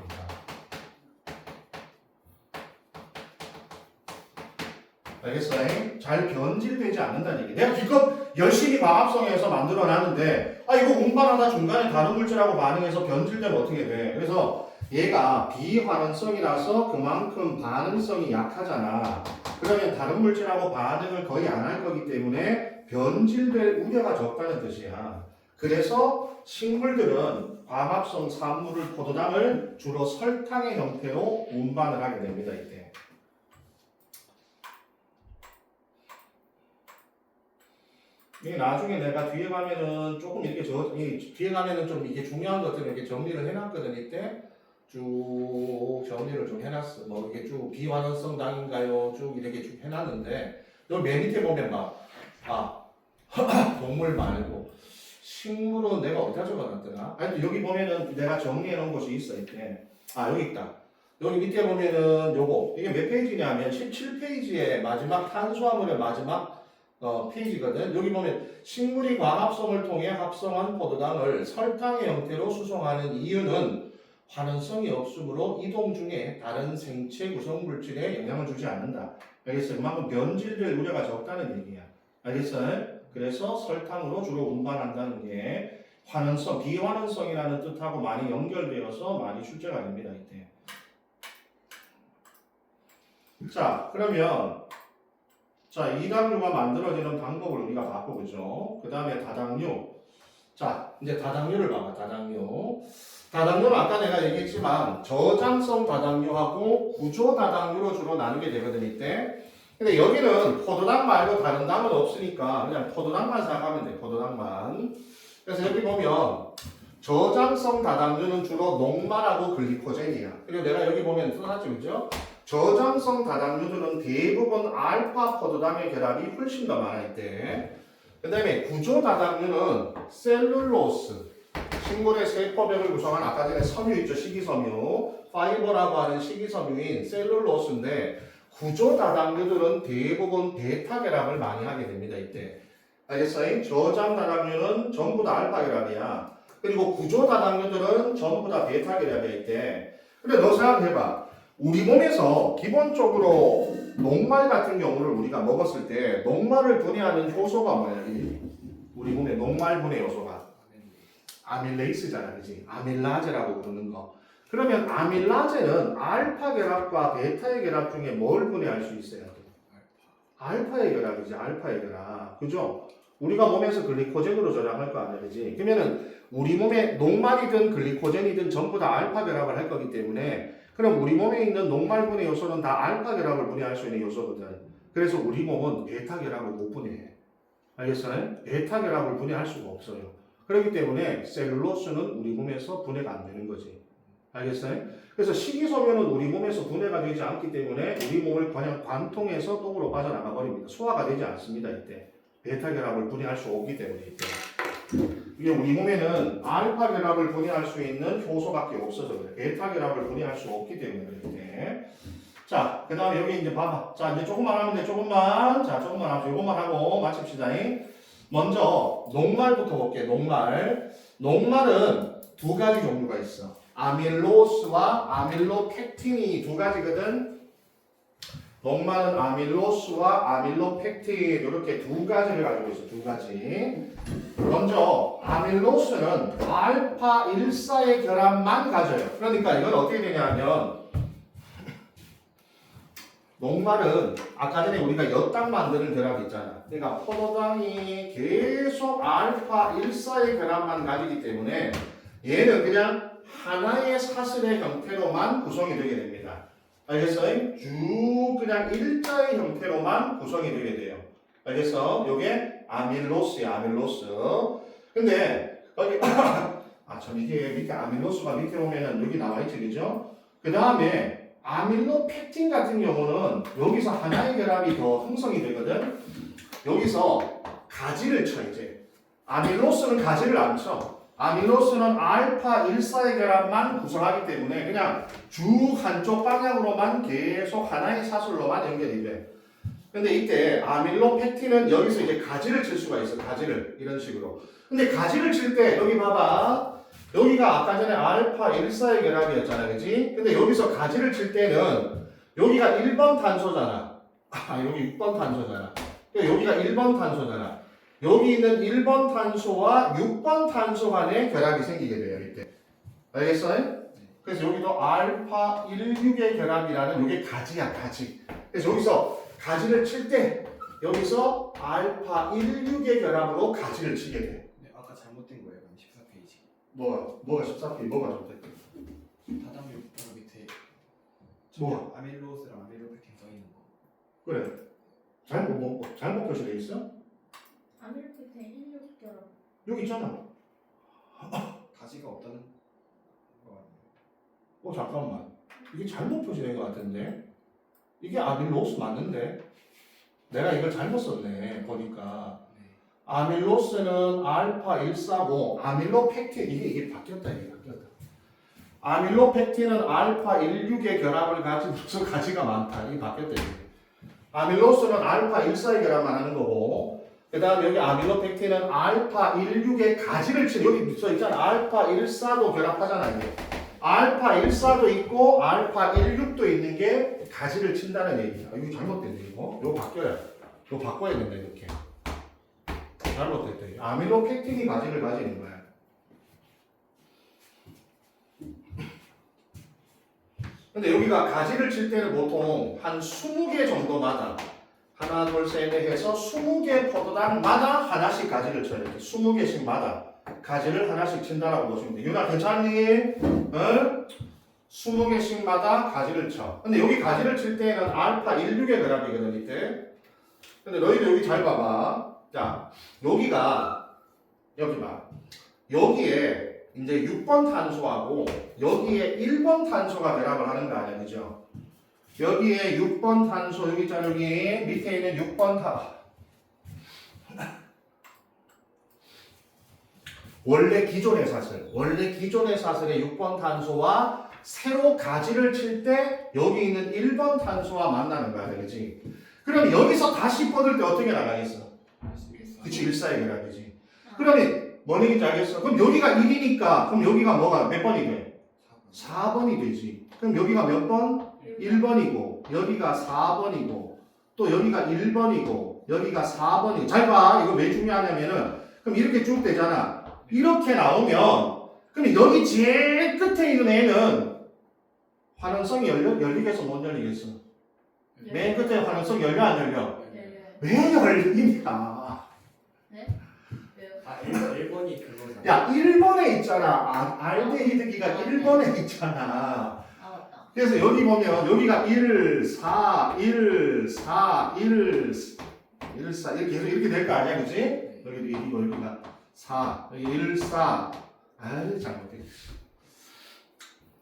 알겠어요? 잘 변질되지 않는다는 얘기. 내가 기껏 열심히 과합성해서 만들어놨는데 이거 운반하다 중간에 다른 물질하고 반응해서 변질되면 어떻게 돼? 그래서 얘가 비환원성이라서 그만큼 반응성이 약하잖아. 그러면 다른 물질하고 반응을 거의 안 할 거기 때문에 변질될 우려가 적다는 뜻이야. 그래서 식물들은 광합성 산물을 포도당을 주로 설탕의 형태로 운반을 하게 됩니다. 이때. 이게 나중에 내가 뒤에 가면은 조금 이렇게 뒤에 가면은 좀 이게 중요한 것들을 이렇게 정리를 해놨거든. 이때 쭉 정리를 좀 해놨어. 뭐 이게 쭉 비환원성 당인가요? 쭉 이렇게 쭉 해놨는데 여기 맨 밑에 보면 동물 말고 식물은 내가 어디다 적어놨더라? 아니 여기 보면은 내가 정리해놓은 곳이 있어. 이때 여기 있다. 여기 밑에 보면은 요거 이게 몇 페이지냐면 17페이지의 마지막 탄수화물의 마지막 페이지거든. 여기 보면 식물이 광합성을 통해 합성한 포도당을 설탕의 형태로 수송하는 이유는 환원성이 없으므로 이동 중에 다른 생체 구성 물질에 영향을 주지 않는다. 알겠어요? 그만큼 변질될 우려가 적다는 얘기야. 알겠어요? 그래서 설탕으로 주로 운반한다는 게 환원성, 비환원성이라는 뜻하고 많이 연결되어서 많이 출제가 됩니다. 이때. 자, 그러면 이당류가 만들어지는 방법을 우리가 봤고, 그죠? 그 다음에 다당류. 자, 이제 다당류를 봐봐, 다당류. 다당류는 아까 내가 얘기했지만, 저장성 다당류하고 구조 다당류로 주로 나누게 되거든, 이때. 근데 여기는 포도당 말고 다른 당은 없으니까, 그냥 포도당만 생각하면 돼, 포도당만. 그래서 여기 보면, 저장성 다당류는 주로 녹말하고 글리코젠이야. 그리고 내가 여기 보면 써놨죠, 그죠? 저장성 다당류들은 대부분 알파 포도당의 결합이 훨씬 더 많아 있대. 그 다음에 구조 다당류는 셀룰로스, 식물의 세포벽을 구성한 아까 전에 섬유 있죠, 식이섬유, 파이버라고 하는 식이섬유인 셀룰로스인데 구조 다당류들은 대부분 베타 결합을 많이 하게 됩니다. 이때. 알겠어요? 저장 다당류는 전부 다 알파 결합이야. 그리고 구조 다당류들은 전부 다 베타 결합이야. 이때. 근데 너 생각해봐. 우리 몸에서 기본적으로 녹말 같은 경우를 우리가 먹었을 때 녹말을 분해하는 효소가 뭐야? 우리 몸의 녹말 분해 요소가 아밀레이스잖아, 그지? 아밀라제라고 부르는 거. 그러면 아밀라제는 알파 결합과 베타의 결합 중에 뭘 분해할 수 있어요? 알파의 결합이지, 알파의 결합. 그죠? 우리가 몸에서 글리코젠으로 저장할 거 아니야, 그지? 그러면은 우리 몸에 녹말이든 글리코젠이든 전부 다 알파 결합을 할 거기 때문에 그럼 우리 몸에 있는 녹말 분해 요소는 다 알파 결합을 분해할 수 있는 요소거든. 그래서 우리 몸은 베타 결합을 못 분해해. 알겠어요? 베타 결합을 분해할 수가 없어요. 그렇기 때문에 셀룰로스는 우리 몸에서 분해가 안 되는 거지. 알겠어요? 그래서 식이섬유는 우리 몸에서 분해가 되지 않기 때문에 우리 몸을 그냥 관통해서 똥으로 빠져나가 버립니다. 소화가 되지 않습니다. 이때. 베타 결합을 분해할 수 없기 때문에 이때. 이게 우리 몸에는 알파 결합을 분해할 수 있는 효소밖에 없어서 그래. 베타 결합을 분해할 수 없기 때문에 그렇기 때문에. 자, 그 다음에 여기 이제 봐봐. 자, 이제 조금만 하면 돼. 조금만. 자, 조금만 하면 요것만 하고 마칩시다. 먼저, 녹말부터 볼게. 녹말. 녹말은 두 가지 종류가 있어. 아밀로스와 아밀로펙틴이 두 가지거든. 녹말은 아밀로스와 아밀로펙틴 이렇게 두 가지를 가지고 있어. 두 가지. 먼저 아밀로스는 알파 1사의 결합만 가져요. 그러니까 이건 어떻게 되냐면 녹말은 아까 전에 우리가 엿당 만드는 결합이 있잖아. 그러니까 포도당이 계속 알파 1사의 결합만 가지기 때문에 얘는 그냥 하나의 사슬의 형태로만 구성이 되게 됩니다. 알겠어요? 쭉 그냥 일자의 형태로만 구성이 되게 돼요. 알겠어? 요게 아밀로스야, 아밀로스. 근데 여기 참 이게 밑에 아밀로스가 밑에 보면은 여기 나와 있죠, 그죠? 그 다음에 아밀로펙틴 같은 경우는 여기서 하나의 결합이 더 형성이 되거든. 여기서 가지를 쳐 이제. 아밀로스는 가지를 안 쳐. 아밀로스는 알파 1사의 결합만 구성하기 때문에 그냥 쭉 한쪽 방향으로만 계속 하나의 사슬로만 연결이 돼. 근데 이때 아밀로펙틴은 여기서 이제 가지를 칠 수가 있어. 가지를 이런 식으로. 근데 가지를 칠 때 여기 봐봐. 여기가 아까 전에 알파 1사의 결합이었잖아, 그지? 근데 여기서 가지를 칠 때는 여기가 1번 탄소잖아. 여기 6번 탄소잖아. 여기가 1번 탄소잖아. 여기 있는 1번 탄소와 6번 탄소 간의 결합이 생기게 돼요, 이때. 알겠어요? 그래서 여기도 알파 16의 결합이라는 이게 가지야, 가지. 그래서 여기서 가지를 칠 때 여기서 알파 16의 결합으로 가지를 치게 돼. 네, 아까 잘못된 거예요. 14페이지. 뭐가 14페이지 뭐가 잘못됐대? 다당류 바로 밑에 뭐? 아밀로스랑 아밀로펙틴 써 있는 거. 그래. 잘못 표시돼 있어? 아밀로펙틴 16결합. 여기 있잖아. 가지가 없다는 거 아니에요? 잠깐만. 이게 잘못 표시된 것 같은데? 이게 아밀로스 맞는데? 내가 이걸 잘못 썼네, 보니까. 네. 아밀로스는 알파 1사고, 아밀로펙틴, 이게 바뀌었다. 아밀로펙틴은 알파 16의 결합을 가지고서 가지가 많다. 이게 바뀌었다, 이게. 아밀로스는 알파 1사의 결합만 하는 거고, 그 다음에 여기 아밀로펙틴은 알파 16의 가지를 치는, 여기 써 있잖아. 알파 1사도 결합하잖아, 이게. 알파 1사도 있고 알파 16도 있는 게 가지를 친다는 얘기야. 이거 잘못됐네, 이거. 이거 바뀌어야. 이거 바꿔야 된다, 이렇게. 잘못됐다. 아밀로펙틴이 가지를 가지는 거야. 근데 여기가 가지를 칠 때는 보통 한 20개 정도마다 하나, 둘, 셋, 넷 해서 20개 포도당마다 하나씩 가지를 쳐요. 이렇게 20개씩마다 가지를 하나씩 친다라고 보시면 돼요. 유나 괜찮니? 응? 20개씩마다 가지를 쳐. 근데 여기 가지를 칠 때는 알파 16의 결합이거든, 이때. 근데 너희도 여기 잘 봐봐. 자, 여기가, 여기 봐. 여기에 이제 6번 탄소하고 여기에 1번 탄소가 결합을 하는 거 아니야, 그죠? 여기에 6번 탄소, 여기 있잖아, 여기 밑에 있는 6번 탄소. 원래 기존의 사슬의 6번 탄소와 새로 가지를 칠 때 여기 있는 1번 탄소와 만나는 거야, 그렇지? 그럼 여기서 다시 뻗을 때 어떻게 나가겠어? 그치, 일사의 결합이지. 그러면 뭔 얘기인지 알겠어? 그럼 여기가 1이니까 그럼 여기가 뭐가 몇 번이 돼? 4번이 되지. 그럼 여기가 몇 번? 1번이고 여기가 4번이고 또 여기가 1번이고 여기가 4번이고 잘 봐. 이거 왜 중요하냐면은 그럼 이렇게 쭉 되잖아. 이렇게 나오면 그럼 여기 제일 끝에 있는 애는 환원성이 열리겠어 못 열리겠어? 맨 끝에 환원성 열려 안 열려? 왜 열리냐? 네? 왜요? 1번이 그거잖아. 야 1번에 있잖아. 알데히드기가 1번에 있잖아. 아 맞다. 그래서 여기 보면 여기가 1, 4, 1, 4, 1, 4 이렇게 계속 이렇게 될 거 아니야, 그치? 여기도 1이고 여기가 4, 여기 1, 4 아유 잘못돼.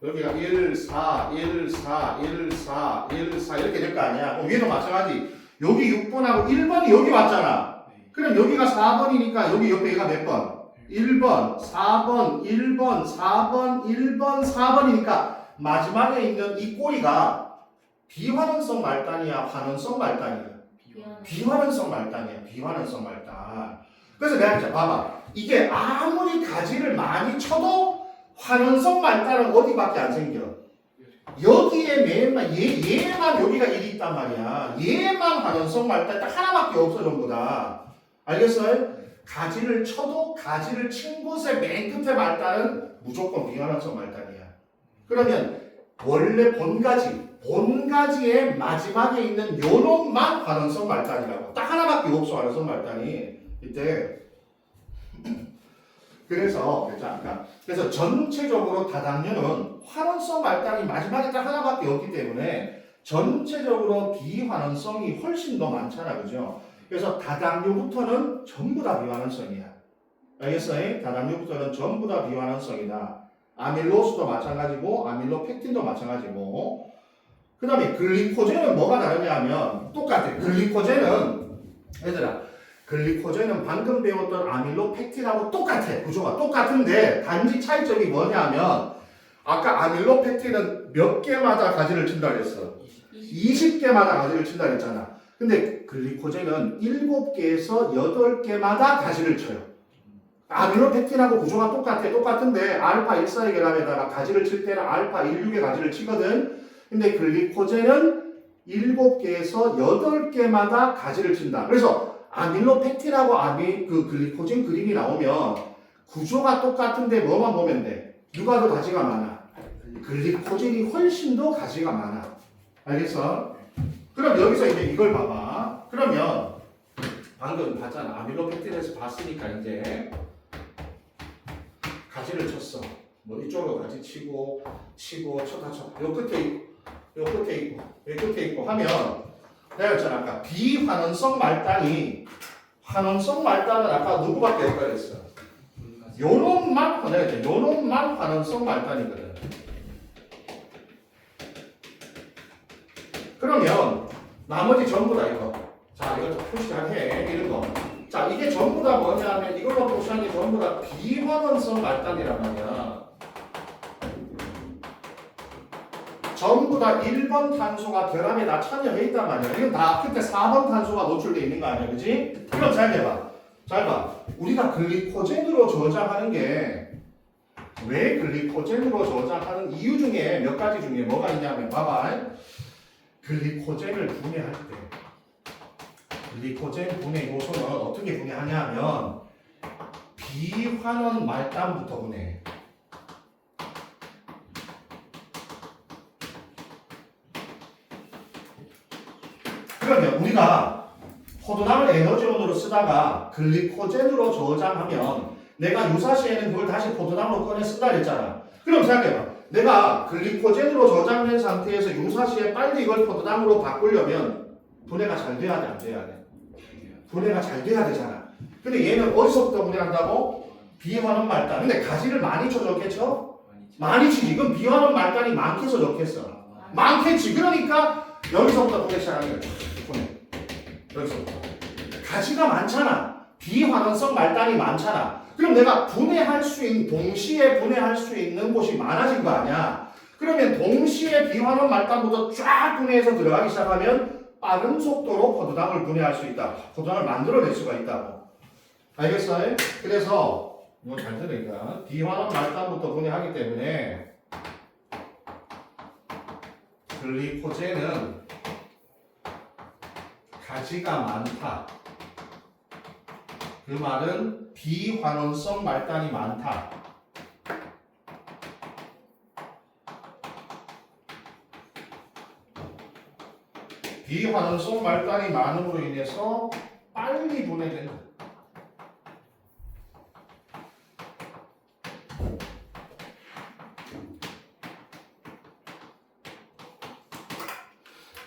여기가 1, 4, 1, 4, 1, 4, 1, 4 이렇게 될 거 아니야. 위에도 마찬가지. 여기 6번하고 1번이 여기 왔잖아. 그럼 여기가 4번이니까 여기 옆에 얘가 몇 번? 1번, 4번, 1번, 4번, 1번, 4번이니까 마지막에 있는 이 꼬리가 비환원성 말단이야, 환원성 말단이야? 비환원성 말단이야. 비환원성 말단. 그래서 내가 이제 봐봐. 이게 아무리 가지를 많이 쳐도 환원성 말단은 어디밖에 안 생겨. 여기에 얘만 여기가 1이 있단 말이야. 얘만 환원성 말단 딱 하나밖에 없어 전부 다. 알겠어요? 가지를 쳐도 가지를 친 곳의 맨 끝에 말단은 무조건 비환원성 말단이야. 그러면 원래 본가지의 마지막에 있는 요놈만 환원성 말단이라고. 딱 하나밖에 없어 환원성 말단이. 이때 그래서 전체적으로 다당류는 환원성 말단이 마지막에 딱 하나밖에 없기 때문에 전체적으로 비환원성이 훨씬 더 많잖아, 그죠? 그래서 다당류부터는 전부 다 비환원성이야. 알겠어요? 다당류부터는 전부 다 비환원성이다. 아밀로스도 마찬가지고 아밀로펙틴도 마찬가지고. 그 다음에 글리코젠은 뭐가 다르냐 하면 똑같아. 글리코젠은 방금 배웠던 아밀로펙틴하고 똑같아. 구조가 똑같은데 단지 차이점이 뭐냐 하면 아까 아밀로펙틴은 몇 개마다 가지를 친다 그랬어. 20개마다 가지를 친다 그랬잖아. 근데 글리코젠은 7개에서 8개마다 가지를 쳐요. 아밀로펙틴하고 구조가 똑같은데 알파 14결합에다가 가지를 칠 때는 알파 16의 가지를 치거든. 근데 글리코젠은 7개에서 8개마다 가지를 친다. 그래서 아밀로펙틴하고 글리코젠 그림이 나오면 구조가 똑같은데 뭐만 보면 돼? 누가 더 가지가 많아? 글리코젠이 훨씬 더 가지가 많아. 알겠어? 그럼 여기서 이제 이걸 봐봐. 그러면 방금 봤잖아. 아밀로펙틴에서 봤으니까 이제 가지를 쳤어. 뭐 이쪽으로 가지 치고 쳤다. 요 끝에 있고 하면 내가 했잖아. 아까 비환원성 말단은 아까 누구밖에 없다 그랬어. 요놈만 환원성 말단이거든. 그러면 나머지 전부 다 이거. 자, 이거 표시해. 이런 거. 자, 이게 전부 다 뭐냐 하면 이걸로 표시한 게 전부 다 비환원성 말단이란 말이야. 전부 다 1번 탄소가 결합에 다 참여해 있단 말이야. 이건 다 그때 4번 탄소가 노출되어 있는 거 아니야. 그지? 그럼 잘 해봐. 잘 봐. 우리가 글리코젠으로 저장하는 게 왜 글리코젠으로 저장하는 이유 중에 몇 가지 중에 뭐가 있냐면 봐봐. 글리코젠을 분해할 때 글리코젠 분해 요소는 어떻게 분해하냐면 비환원 말단부터 분해해. 그러면 우리가 포도당을 에너지원으로 쓰다가 글리코젠으로 저장하면 내가 유사시에는 그걸 다시 포도당으로 꺼내 쓴다 그랬잖아. 그럼 생각해봐. 내가 글리코젠으로 저장된 상태에서 유사시에 빨리 이걸 포도당으로 바꾸려면 분해가 잘 돼야 돼, 안 돼야 돼? 분해가 잘 돼야 되잖아. 근데 얘는 어디서부터 분해한다고? 비환원 말단. 근데 가지를 많이 쳐 좋겠죠? 많이 치지. 그럼 비환원 말단이 많겠어 좋겠어? 많겠지. 그러니까 여기서부터 분해 시작하는 거야. 분해. 여기서부터. 가지가 많잖아. 비환원성 말단이 많잖아. 그럼 내가 동시에 분해할 수 있는 곳이 많아진 거 아니야? 그러면 동시에 비환원 말단부터 쫙 분해해서 들어가기 시작하면 빠른 속도로 포도당을 분해할 수 있다. 포도당을 만들어낼 수가 있다고. 알겠어요? 그래서 이거 잘 들으니까 비환원 말단부터 분해하기 때문에 글리코젠은 가지가 많다. 그 말은 비환원성 말단이 많다. 비환원성 말단이 많음으로 인해서 빨리 분해된다.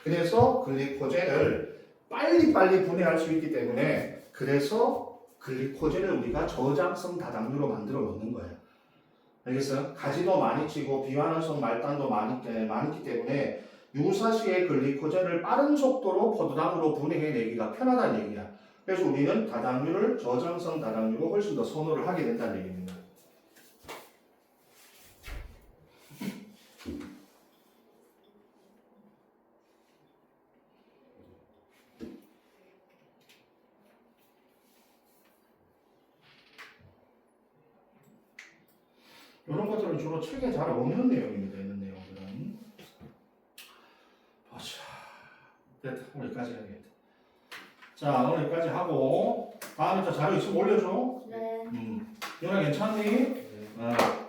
그래서 글리코젠을 빨리빨리 분해할 수 있기 때문에 그래서 글리코젠을 우리가 저장성 다당류로 만들어 놓는 거예요. 알겠어요? 가지도 많이 치고 비환원성 말단도 많기 때문에 유사시에 글리코젠을 빠른 속도로 포도당으로 분해해내기가 편하다는 얘기야. 그래서 우리는 다당류를 저장성 다당류로 훨씬 더 선호를 하게 된다는 얘기입니다. 이런 것들은 주로 책에 잘 없는 내용입니다. 있는 내용들은. 보자. 됐다. 오늘까지 해야겠다. 자, 오늘까지 하고 다음에 또 자료 있으면 올려줘. 네. 연아 괜찮니? 네.